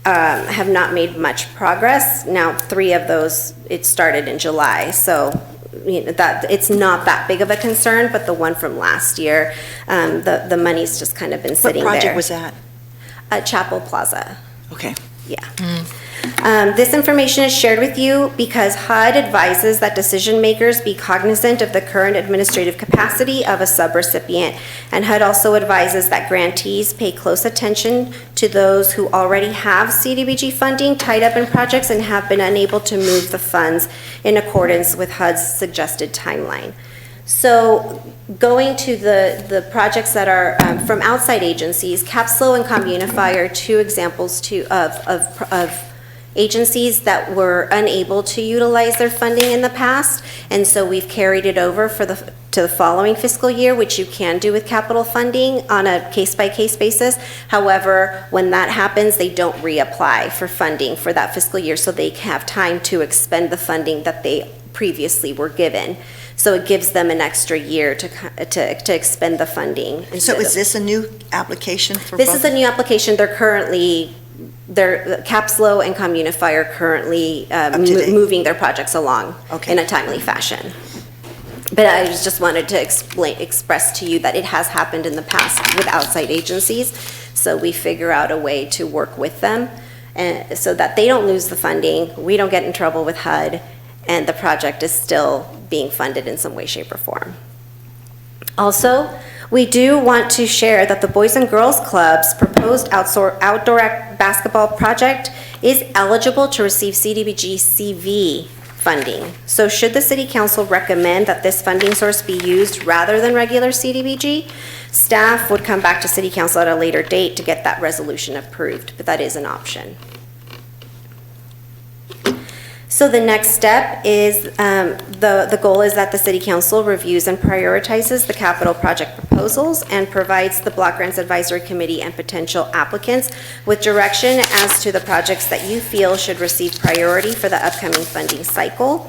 have not made much progress. Now, 3 of those, it started in July, so that it's not that big of a concern, but the one from last year, the money's just kind of been sitting there. What project was that? Chapel Plaza. Okay. Yeah. This information is shared with you because HUD advises that decision makers be cognizant of the current administrative capacity of a subrecipient, and HUD also advises that grantees pay close attention to those who already have CDBG funding tied up in projects and have been unable to move the funds in accordance with HUD's suggested timeline. So going to the projects that are from outside agencies, Capslo and Communify are 2 examples of agencies that were unable to utilize their funding in the past, and so we've carried it over to the following fiscal year, which you can do with capital funding on a case-by-case basis. However, when that happens, they don't reapply for funding for that fiscal year, so they have time to expend the funding that they previously were given. So it gives them an extra year to expend the funding. So is this a new application for This both? is a new application. Capslo and Communify are currently moving their projects along in a timely fashion. But I just wanted to express to you that it has happened in the past with outside agencies, so we figure out a way to work with them so that they don't lose the funding, we don't get in trouble with HUD, and the project is still being funded in some way, shape, or form. Also, we do want to share that the Boys and Girls Club's proposed outdoor basketball project is eligible to receive CDBG CV funding. So should the City Council recommend that this funding source be used rather than regular CDBG, staff would come back to City Council at a later date to get that resolution approved, but that is an option. So the next step is, the goal is that the City Council reviews and prioritizes the capital project proposals and provides the Block Grants Advisory Committee and potential applicants with direction as to the projects that you feel should receive priority for the upcoming funding cycle.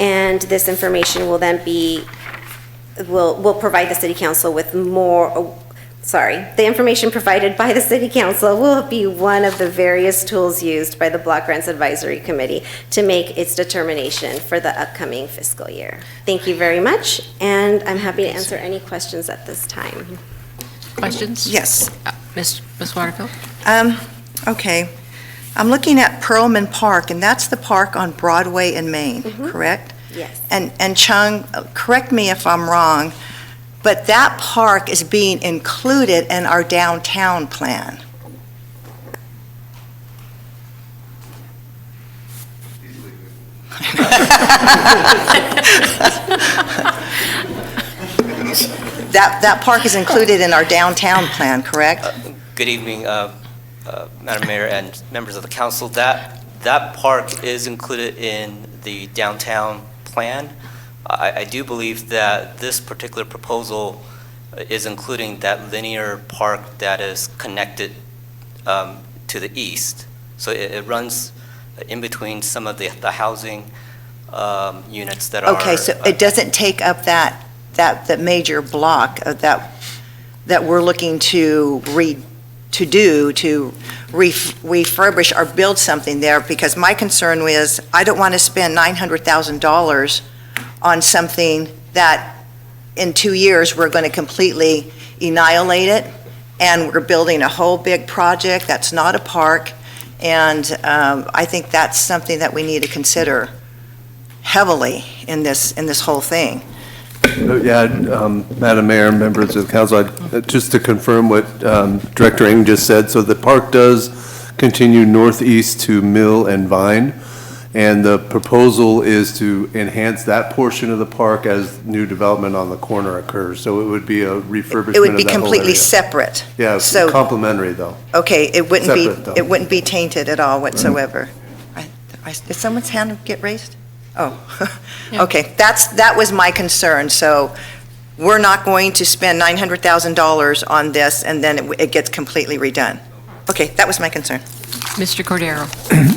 And this information will then will provide the City Council with the information provided by the City Council will be one of the various tools used by the Block Grants Advisory Committee to make its determination for the upcoming fiscal year. Thank you very much, and I'm happy to answer any questions at this time. Questions? Yes. Ms. Waterfield? Okay. I'm looking at Pearlman Park, and that's the park on Broadway in Maine, correct? Yes. And Chung, correct me if I'm wrong, but that park is being included in our downtown plan. That park is included in our downtown plan, correct? Good evening, Madam Mayor and members of the council. That park is included in the downtown plan. I do believe that this particular proposal is including that linear park that is connected to the east. So it runs in between some of the housing units that are. Okay, so it doesn't take up that major block that we're looking to refurbish or build something there, because my concern is I don't want to spend $900,000 on something that in 2 years we're going to completely annihilate it, and we're building a whole big project that's not a park, and I think that's something that we need to consider heavily in this whole thing. Yeah, Madam Mayor, members of the council, just to confirm what Director Ng just said, so the park does continue northeast to Mill and Vine, and the proposal is to enhance that portion of the park as new development on the corner occurs. So it would be a refurbishment. It would be of that whole completely area. separate. Yeah, So- complementary though. Okay, it wouldn't Separate, though. be tainted at all whatsoever. Did someone's hand get raised? Oh, okay, that was my concern, so we're not going to spend $900,000 on this and then it gets completely redone. Okay, that was my concern. Mr. Cordero.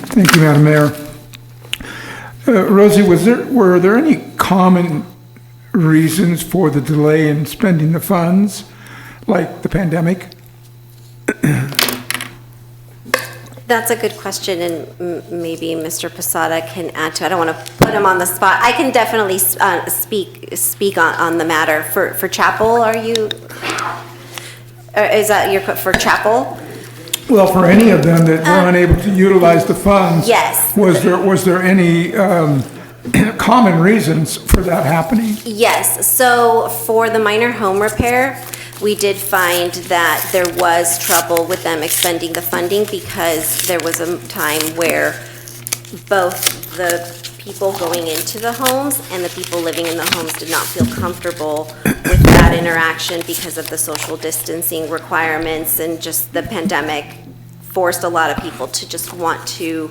Thank you, Madam Mayor. Rosie, were there any common reasons for the delay in spending the funds, like the pandemic? That's a good question, and maybe Mr. Posada can add to it. I don't want to put him on the spot. I can definitely speak on the matter. For Chapel, are you, is that your, for Chapel? Well, for any of them that were unable to utilize the funds. Yes. Was there any common reasons for that happening? Yes, so for the minor home repair, we did find that there was trouble with them expending the funding because there was a time where both the people going into the homes and the people living in the homes did not feel comfortable with that interaction because of the social distancing requirements, and just the pandemic forced a lot of people to just want to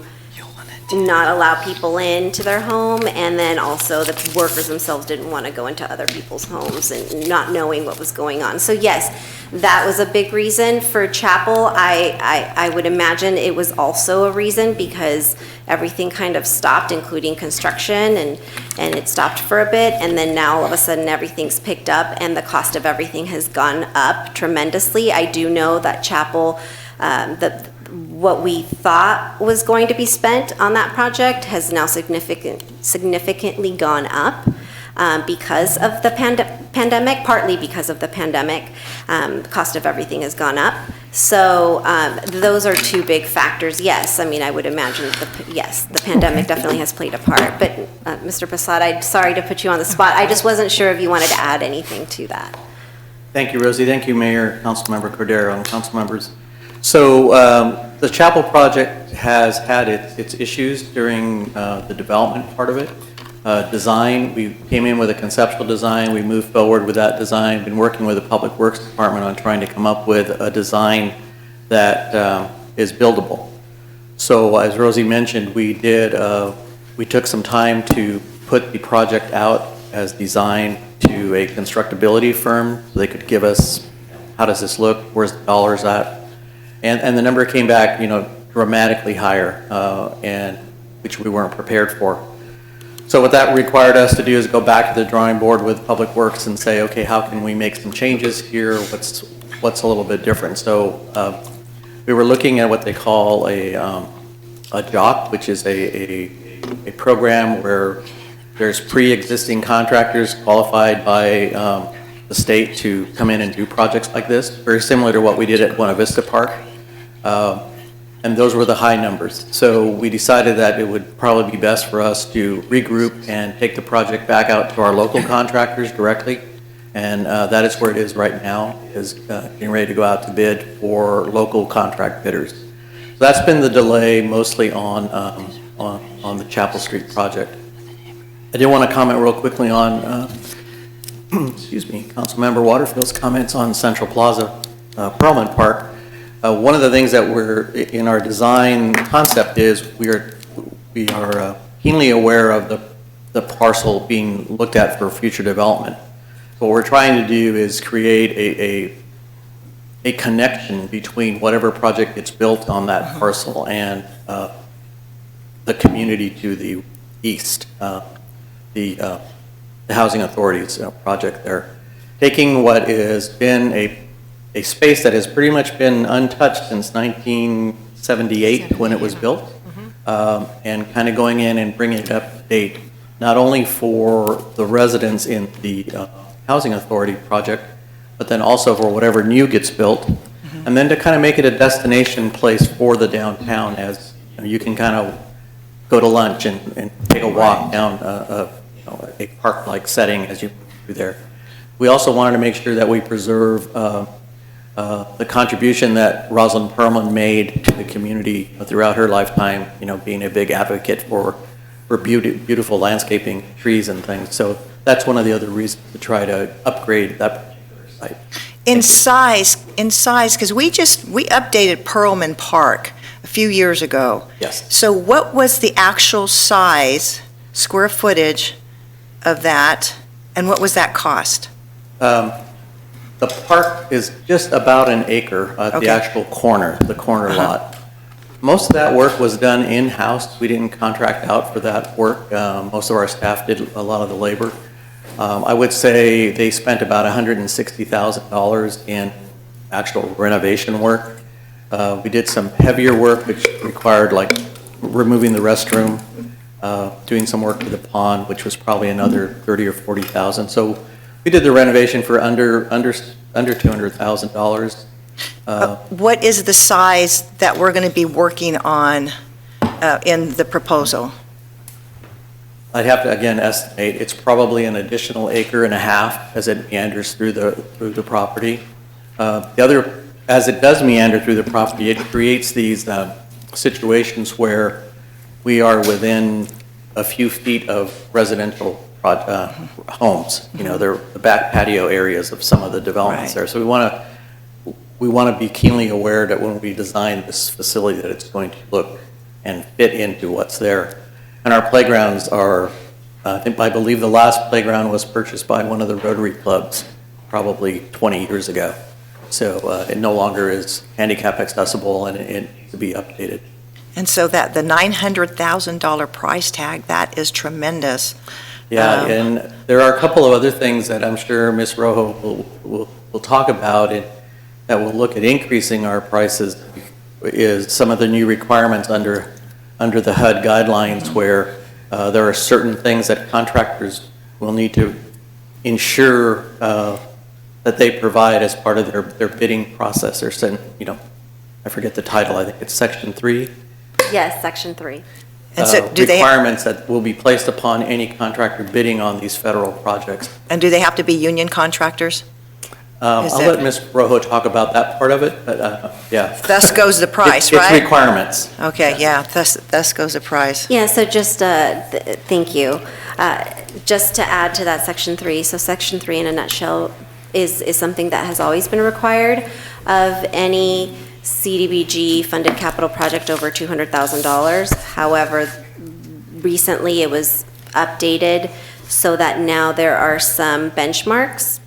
not allow people into their home, and then also the workers themselves didn't want to go into other people's homes and not knowing what was going on. So yes, that was a big reason. For Chapel, I would imagine it was also a reason because everything kind of stopped, including construction, and it stopped for a bit, and then now all of a sudden everything's picked up and the cost of everything has gone up tremendously. I do know that Chapel, what we thought was going to be spent on that project has now significantly gone up because of the pandemic, partly because of the pandemic. The cost of everything has gone up. So those are two big factors. Yes, I mean, I would imagine, the pandemic definitely has played a part. But Mr. Posada, I'm sorry to put you on the spot. I just wasn't sure if you wanted to add anything to that. Thank you, Rosie. Thank you, Mayor, Councilmember Cordero, and council members. So the Chapel project has had its issues during the development part of it. Design, we came in with a conceptual design, we moved forward with that design, been working with the Public Works Department on trying to come up with a design that is buildable. So as Rosie mentioned, we took some time to put the project out as designed to a constructability firm so they could give us, how does this look, where's the dollars at? And the number came back, dramatically higher, and which we weren't prepared for. So what that required us to do is go back to the drawing board with Public Works and say, okay, how can we make some changes here? What's a little bit different? So we were looking at what they call a JOC, which is a program where there's pre-existing contractors qualified by the state to come in and do projects like this, very similar to what we did at Buena Vista Park. And those were the high numbers. So we decided that it would probably be best for us to regroup and take the project back out to our local contractors directly. And that is where it is right now, is getting ready to go out to bid for local contract bidders. So that's been the delay mostly on the Chapel Street project. I did want to comment real quickly on, excuse me, Councilmember Waterfield's comments on Central Plaza, Pearlman Park. One of the things that we're in our design concept is we are keenly aware of the parcel being looked at for future development. What we're trying to do is create a connection between whatever project gets built on that parcel and the community to the east, the Housing Authority's project there. Taking what has been a space that has pretty much been untouched since 1978 when it was built, and kind of going in and bringing it up to date, not only for the residents in the Housing Authority project, but then also for whatever new gets built, and then to kind of make it a destination place for the downtown, as you can kind of go to lunch and take a walk down a park-like setting as you do there. We also wanted to make sure that we preserve the contribution that Rosalind Pearlman made to the community throughout her lifetime, being a big advocate for beautiful landscaping, trees and things. So that's one of the other reasons to try to upgrade that particular site. In size, because we updated Pearlman Park a few years ago. Yes. So what was the actual size square footage of that, and what was that cost? The park is just about an acre at Okay. the actual corner, the corner lot. Most of that work was done in-house. We didn't contract out for that work. Most of our staff did a lot of the labor. I would say they spent about $160,000 in actual renovation work. We did some heavier work, which required like removing the restroom, doing some work to the pond, which was probably another $30,000 or $40,000. So we did the renovation for under $200,000. What is the size that we're going to be working on in the proposal? I'd have to, again, estimate, it's probably an additional acre and a half as it meanders through the property. As it does meander through the property, it creates these situations where we are within a few feet of residential homes. You know, they're the back patio areas of some of the developments there. So we want to be keenly aware that when we design this facility that it's going to look and fit into what's there. And our playgrounds are, I believe the last playground was purchased by one of the Rotary clubs probably 20 years ago. So it no longer is handicap accessible and it needs to be updated. And so that the $900,000 price tag, that is tremendous. Yeah, and there are a couple of other things that I'm sure Ms. Rojo will talk about that will look at increasing our prices is some of the new requirements under the HUD guidelines where there are certain things that contractors will need to ensure that they provide as part of their bidding process. Or, I forget the title, I think it's Section 3. Yes, Section 3. And so requirements that will be placed upon any contractor bidding on these federal projects. And do they have to be union contractors? I'll let Ms. Rojo talk about that part of it, but yeah. Thus goes the price, It's right? requirements. Okay, yeah, thus goes the price. Yeah, so just, thank you. Just to add to that Section 3, so Section 3 in a nutshell is something that has always been required of any Cdbg funded capital project over $200,000. However, recently it was updated so that now there are some benchmarks.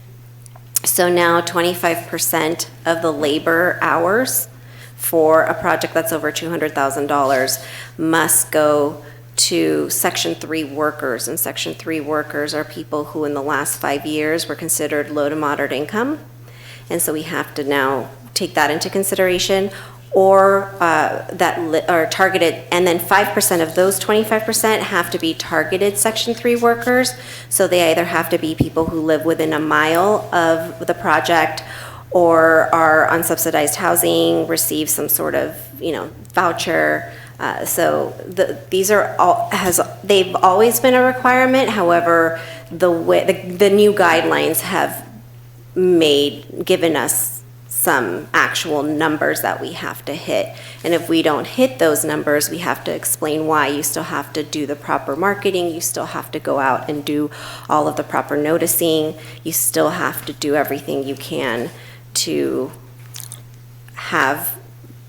So now 25% of the labor hours for a project that's over $200,000 must go to Section 3 workers. And Section 3 workers are people who in the last 5 years were considered low to moderate income. And so we have to now take that into consideration, or that are targeted, and then 5% of those 25% have to be targeted Section 3 workers. So they either have to be people who live within a mile of the project or are on subsidized housing, receive some sort of, voucher. So these are all, they've always been a requirement. However, the new guidelines have given us some actual numbers that we have to hit. And if we don't hit those numbers, we have to explain why. You still have to do the proper marketing. You still have to go out and do all of the proper noticing. You still have to do everything you can to have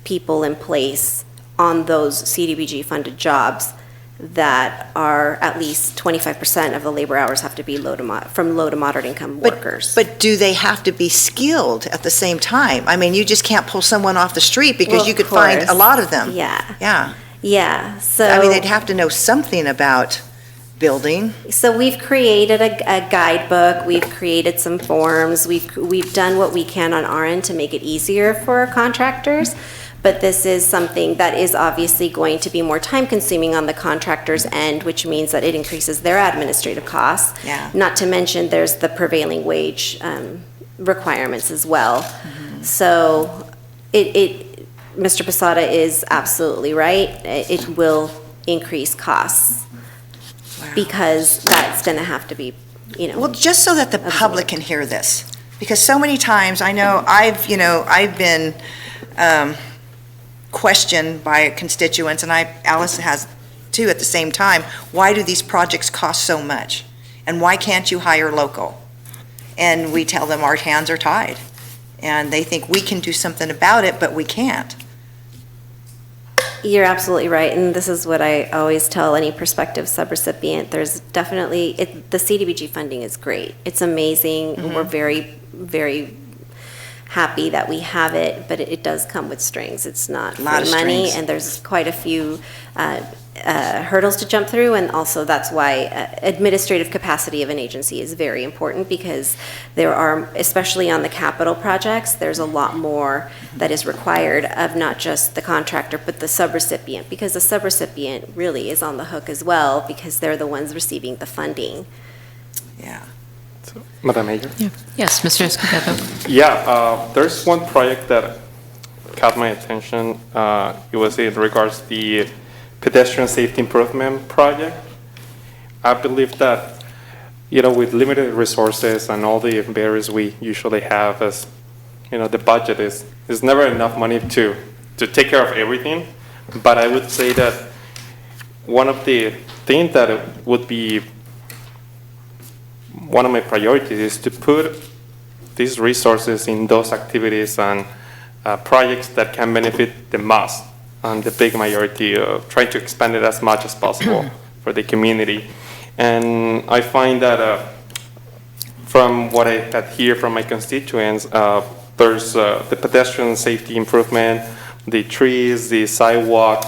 people in place on those Cdbg funded jobs that are at least 25% of the labor hours have to be from low to moderate income workers. But do they have to be skilled at the same time? I mean, you just can't pull someone off the street because you could find a lot of them. Yeah. Yeah. Yeah, so. I mean, they'd have to know something about building. So we've created a guidebook, we've created some forms, we've done what we can on our end to make it easier for our contractors. But this is something that is obviously going to be more time consuming on the contractor's end, which means that it increases their administrative costs. Yeah. Not to mention there's the prevailing wage requirements as well. Mm-hmm. So Mr. Posada is absolutely right. It will increase costs. Wow. Because that's going to have to be, Well, just so that the public can hear this, because so many times I know I've been questioned by constituents, and Alice has too at the same time, why do these projects cost so much? And why can't you hire local? And we tell them our hands are tied. And they think we can do something about it, but we can't. You're absolutely right, and this is what I always tell any prospective subrecipient. There's definitely, the CDBG funding is great. It's amazing. We're very, very happy that we have it, but it does come with strings. It's not free money, and there's quite a few hurdles to jump through, and also that's why administrative capacity of an agency is very important, because there are, especially on the capital projects, there's a lot more that is required of not just the contractor, but the subrecipient, because the subrecipient really is on the hook as well, because they're the ones receiving the funding. Yeah. Madam Mayor? Yeah. Yes, Mr. Escobedo. Yeah, there's one project that caught my attention. It was in regards to the Pedestrian Safety Improvement Project. I believe that, with limited resources and all the barriers we usually have, as the budget is never enough money to take care of everything. But I would say that one of the things that would be one of my priorities is to put these resources in those activities and projects that can benefit the most and the big majority, trying to expand it as much as possible for the community. And I find that from what I had hear from my constituents, there's the pedestrian safety improvement, the trees, the sidewalk.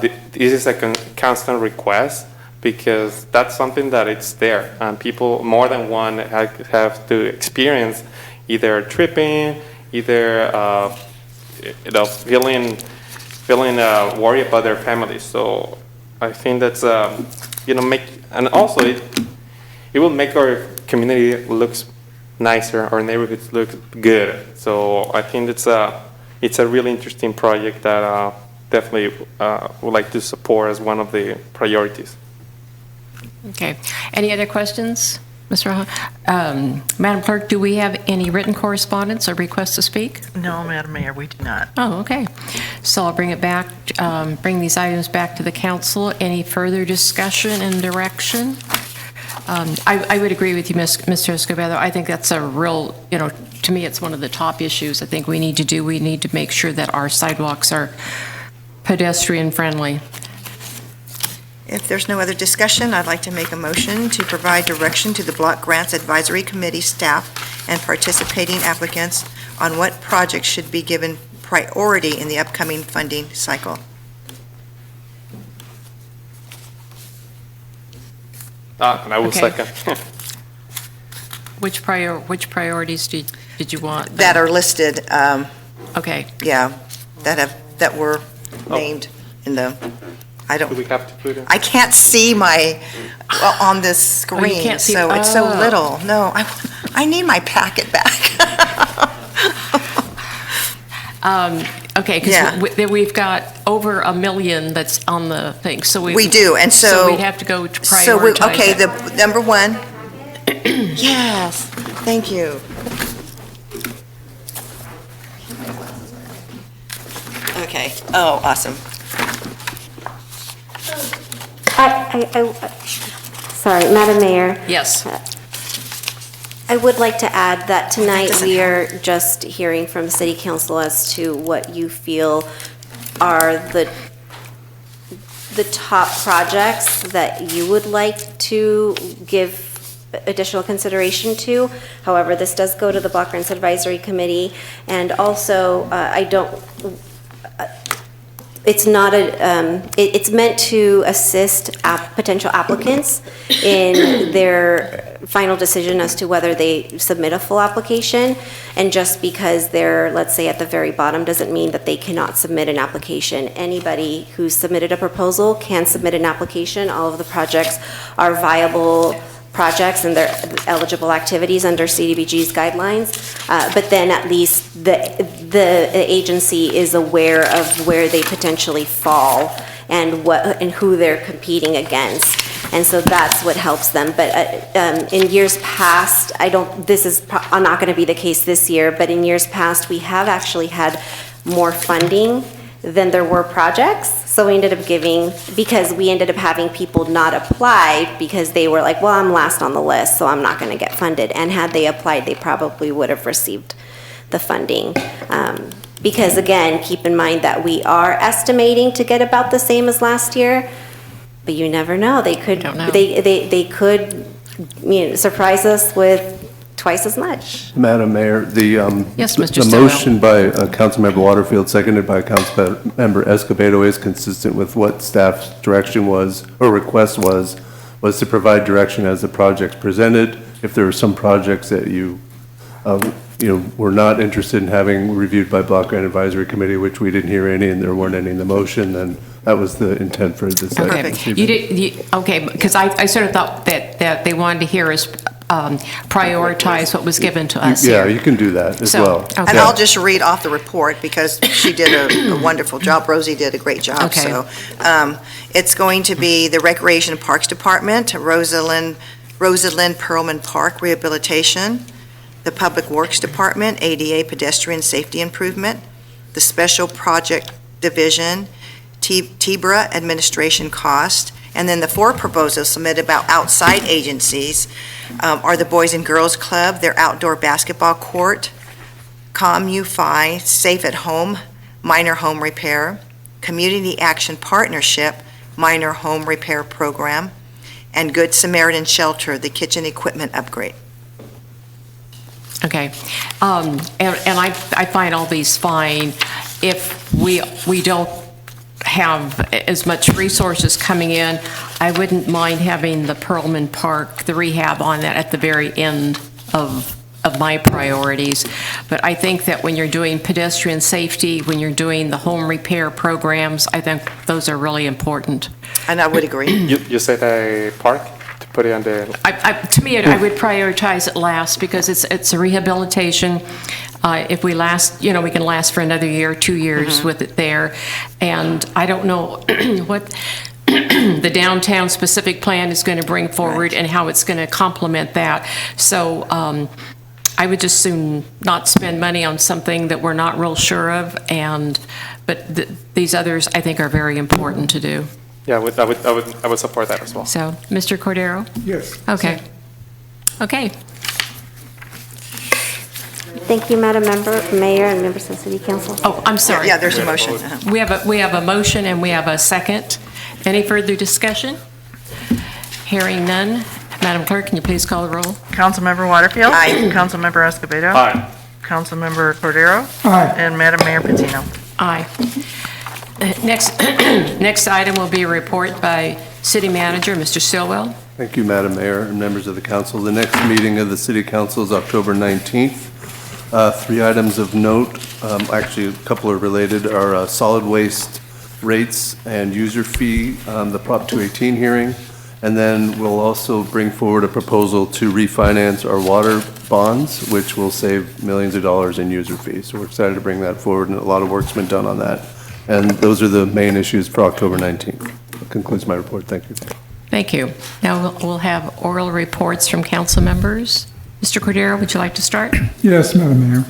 This is a constant request, because that's something that it's there, and people, more than one, have to experience either tripping, either feeling worried about their families. So I think that's and also it will make our community looks nicer, our neighborhoods look good. So I think it's a really interesting project that definitely would like to support as one of the priorities. Okay. Any other questions, Mr. Madam Clerk, do we have any written correspondence or requests to speak? No, Madam Mayor, we do not. Oh, okay. So I'll bring it back, bring these items back to the council. Any further discussion and direction? I would agree with you, Mr. Escobedo. I think that's a real, to me, it's one of the top issues I think we need to do. We need to make sure that our sidewalks are pedestrian friendly. If there's no other discussion, I'd like to make a motion to provide direction to the Block Grants Advisory Committee staff and participating applicants on what projects should be given priority in the upcoming funding cycle. And I will second. Which priorities did you want? That are listed. Okay. Yeah, that were named in the. Do we have to put it? I can't see on this screen, can't see, so it's so little. No, I need my packet back. Okay, because we've got over 1 million that's on the thing, so we do, and so we'd have to go to prioritize. Okay, the number one. Yes, thank you. Okay. Oh, awesome. Sorry, Madam Mayor. Yes. I would like to add that tonight we are just hearing from City Council as to what you feel are the top projects that you would like to give additional consideration to. However, this does go to the Block Grants Advisory Committee, and also it's not it's meant to assist potential applicants in their final decision as to whether they submit a full application. And just because they're, let's say, at the very bottom doesn't mean that they cannot submit an application. Anybody who's submitted a proposal can submit an application. All of the projects are viable projects and they're eligible activities under CDBG's guidelines, but then at least the agency is aware of where they potentially fall and who they're competing against, and so that's what helps them. But in years past, this is not going to be the case this year, but in years past we have actually had more funding than there were projects. So we ended up because we ended up having people not apply because they were like, well, I'm last on the list, so I'm not going to get funded. And had they applied, they probably would have received the funding. Because again, keep in mind that we are estimating to get about the same as last year, but you never know. They could, they could, surprise us with twice as much. Madam Mayor, Yes, Mr. the Stillwell. motion by Councilmember Waterfield, seconded by Councilmember Escobedo, is consistent with what staff's direction was, or request was to provide direction as the projects presented. If there were some projects that you were not interested in having reviewed by Block Grant Advisory Committee, which we didn't hear any, and there weren't any in the motion, then that was the intent for this. Okay, okay, because I sort of thought that they wanted to hear us prioritize what was given to us Yeah, here. you can do that as So, well. okay. And I'll just read off the report because she did a wonderful job. Rosie did a great job. Okay. So it's going to be the Recreation and Parks Department, Rosalind Pearlman Park Rehabilitation, the Public Works Department, ADA Pedestrian Safety Improvement, the Special Project Division, TBRA Administration Cost, and then the 4 proposals submitted about outside agencies are the Boys and Girls Club, their outdoor basketball court, ComUFi, Safe at Home, minor home repair, Community Action Partnership, minor home repair program, and Good Samaritan Shelter, the kitchen equipment upgrade. Okay, and I find all these fine. If we don't have as much resources coming in, I wouldn't mind having the Pearlman Park, the rehab on that at the very end of my priorities. But I think that when you're doing pedestrian safety, when you're doing the home repair programs, I think those are really important. And I would agree. You said a park to put it on the. To me, I would prioritize it last because it's a rehabilitation. If we last, we can last for another year, 2 years with it there. And I don't know what the downtown specific plan is going to bring forward and how it's going to complement that. So I would just soon not spend money on something that we're not real sure of. But these others, I think, are very important to do. Yeah, I would support that as well. So, Mr. Cordero? Yes. Okay. Okay. Thank you, Madam Member, Mayor, and members of City Council. Oh, I'm sorry. Yeah, there's a motion. We have a motion and we have a second. Any further discussion? Hearing none. Madam Clerk, can you please call the roll? Councilmember Waterfield. Aye. Councilmember Escobedo. Aye. Councilmember Cordero. Aye. And Madam Mayor Patino. Aye. Next item will be a report by City Manager, Mr. Stillwell. Thank you, Madam Mayor and members of the council. The next meeting of the City Council is October 19th. 3 items of note, actually a couple are related, are solid waste rates and user fee, the Prop 218 hearing, and then we'll also bring forward a proposal to refinance our water bonds, which will save millions of dollars in user fees. So we're excited to bring that forward, and a lot of work's been done on that. And those are the main issues for October 19th. That concludes my report. Thank you. Thank you. Now we'll have oral reports from council members. Mr. Cordero, would you like to start? Yes, Madam Mayor.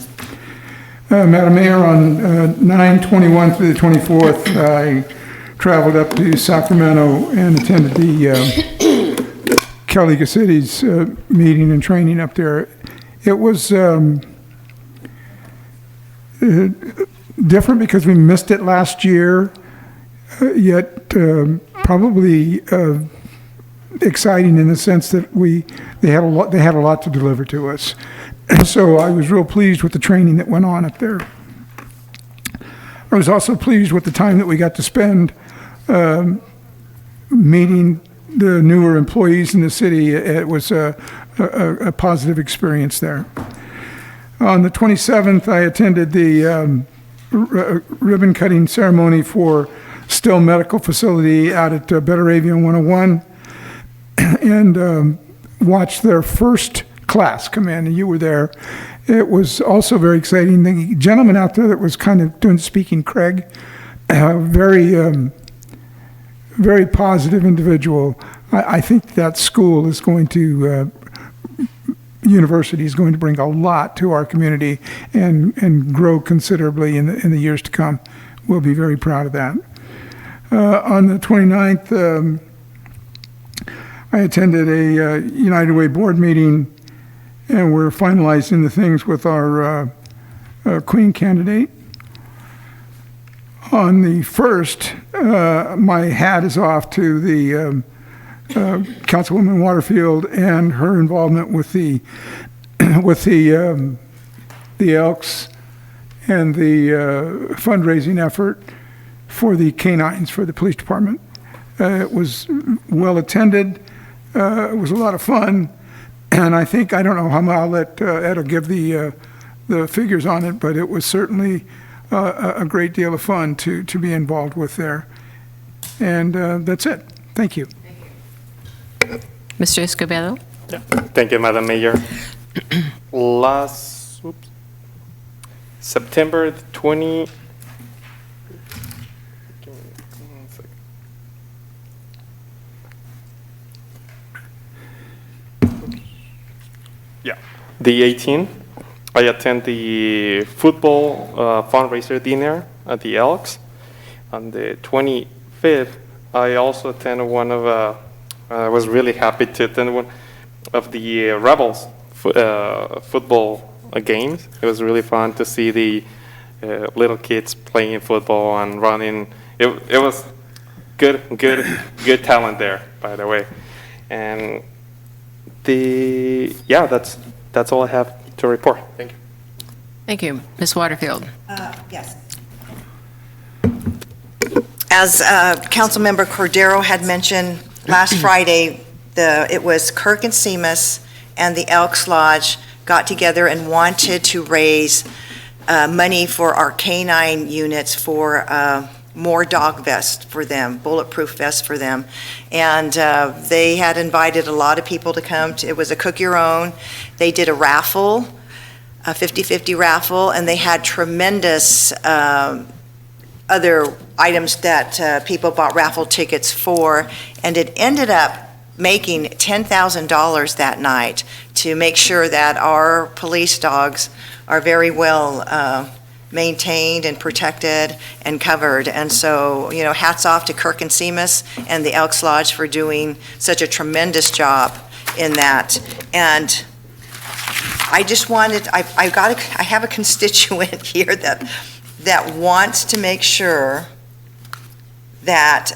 Madam Mayor, on 9/21 through the 24th, I traveled up to Sacramento and attended the Caliga City's meeting and training up there. It was different because we missed it last year, yet probably exciting in the sense that they had a lot to deliver to us. So I was real pleased with the training that went on up there. I was also pleased with the time that we got to spend meeting the newer employees in the city. It was a positive experience there. On the 27th, I attended the ribbon cutting ceremony for Still Medical Facility out at Betteravian 101 and watched their first class come in, and you were there. It was also very exciting. The gentleman out there that was kind of doing speaking, Craig, very positive individual. I think that school is going to, university is going to bring a lot to our community and grow considerably in the years to come. We'll be very proud of that. On the 29th, I attended a United Way board meeting, and we're finalizing the things with our Queen candidate. On the first, my hat is off to the Councilwoman Waterfield and her involvement with the Elks and the fundraising effort for the canines for the police department. It was well attended. It was a lot of fun, and I don't know how I'll let Ed give the figures on it, but it was certainly a great deal of fun to be involved with there. And that's it. Thank you. Mr. Escobedo? Yeah. Thank you, Madam Mayor. September 20. Give me 1 second. Yeah, the 18th, I attend the football fundraiser dinner at the Elks. On the 25th, I also attend one of, I was really happy to attend one of the Rebels football games. It was really fun to see the little kids playing football and running. It was good talent there, by the way. And that's all I have to report. Thank you. Thank you. Ms. Waterfield? Yes. As Councilmember Cordero had mentioned, last Friday, it was Kirk and Seamus and the Elks Lodge got together and wanted to raise money for our canine units for more dog vests for them, bulletproof vests for them. And they had invited a lot of people to come. It was a cook your own. They did a raffle, a 50-50 raffle, and they had tremendous other items that people bought raffle tickets for, and it ended up making $10,000 that night to make sure that our police dogs are very well maintained and protected and covered. And so, hats off to Kirk and Seamus and the Elks Lodge for doing such a tremendous job in that. And I just wanted, I have a constituent here that wants to make sure that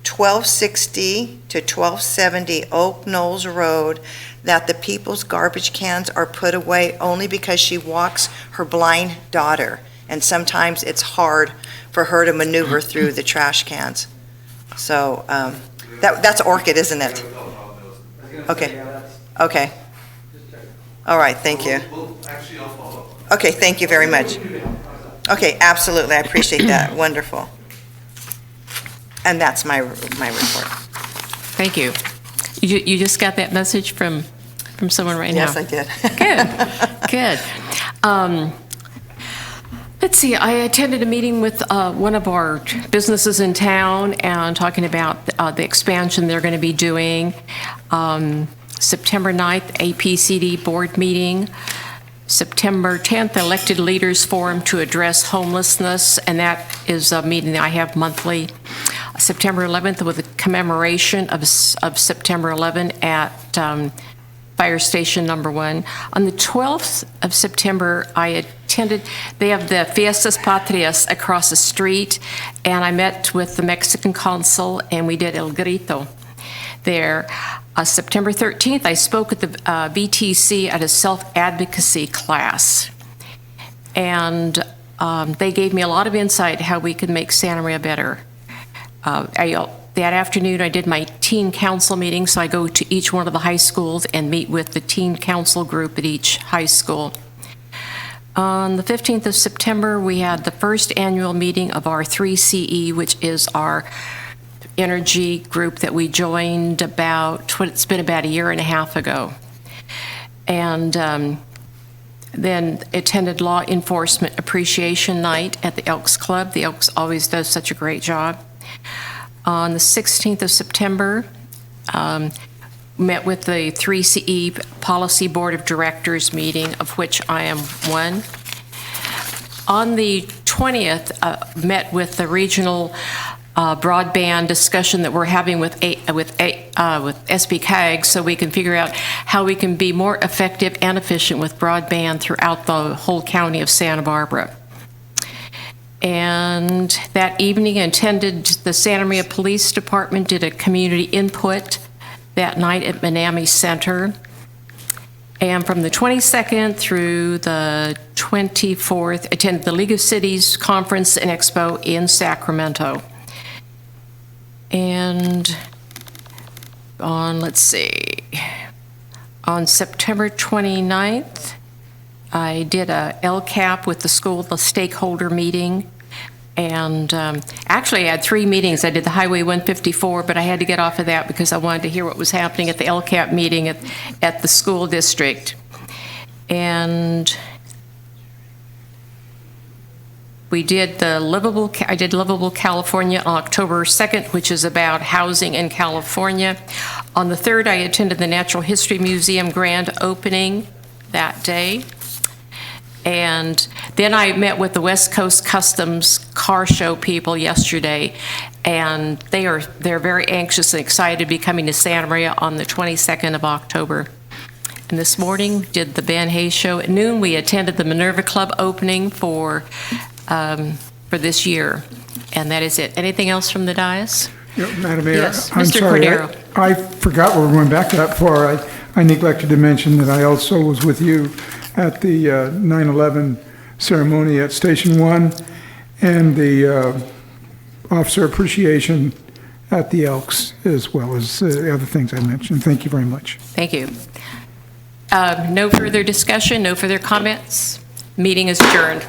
1260 to 1270 Oak Knolls Road, that the people's garbage cans are put away only because she walks her blind daughter. And sometimes it's hard for her to maneuver through the trash cans. So that's Orchid, isn't it? Okay. Okay. All right, thank you. Okay, thank you very much. Okay, absolutely, I appreciate that, wonderful. And that's my report. Thank you. You just got that message from someone right now? Yes, I did. Good. Let's see, I attended a meeting with one of our businesses in town and talking about the expansion they're going to be doing. September 9th, APCD board meeting. September 10th, Elected Leaders Forum to address homelessness, and that is a meeting that I have monthly. September 11th, with a commemoration of September 11 at Fire Station Number 1. On the 12th of September, I attended, they have the Fiestas Patrias across the street, and I met with the Mexican consul, and we did El Grito there. September 13th, I spoke at the VTC at a self-advocacy class, and they gave me a lot of insight how we could make Santa Maria better. That afternoon, I did my teen council meeting, so I go to each one of the high schools and meet with the teen council group at each high school. On the 15th of September, we had the first annual meeting of our 3CE, which is our energy group that we joined it's been about a year and a half ago. And then attended Law Enforcement Appreciation Night at the Elks Club. The Elks always does such a great job. On the 16th of September, met with the 3CE Policy Board of Directors meeting, of which I am one. On the 20th, met with the regional broadband discussion that we're having with SBCAG, so we can figure out how we can be more effective and efficient with broadband throughout the whole county of Santa Barbara. And that evening, attended the Santa Maria Police Department, did a community input that night at Manami Center. And from the 22nd through the 24th, attended the League of Cities Conference and Expo in Sacramento. And on September 29th, I did a LCAP with the school, the stakeholder meeting. And actually, I had 3 meetings. I did the Highway 154, but I had to get off of that because I wanted to hear what was happening at the LCAP meeting at the school district. And I did Livable California on October 2nd, which is about housing in California. On the 3rd, I attended the Natural History Museum grand opening that day. And then I met with the West Coast Customs car show people yesterday, and they're very anxious and excited to be coming to Santa Maria on the 22nd of October. And this morning, did the Ben Hayes show. At noon, we attended the Minerva Club opening for this year, and that is it. Anything else from the dais? Yeah, Madam Mayor, Yes, I'm Mr. sorry, Cordero. I forgot we were going back that far. I neglected to mention that I also was with you at the 9/11 ceremony at Station 1 and the officer appreciation at the Elks, as well as the other things I mentioned. Thank you very much. Thank you. No further discussion, no further comments. Meeting is adjourned.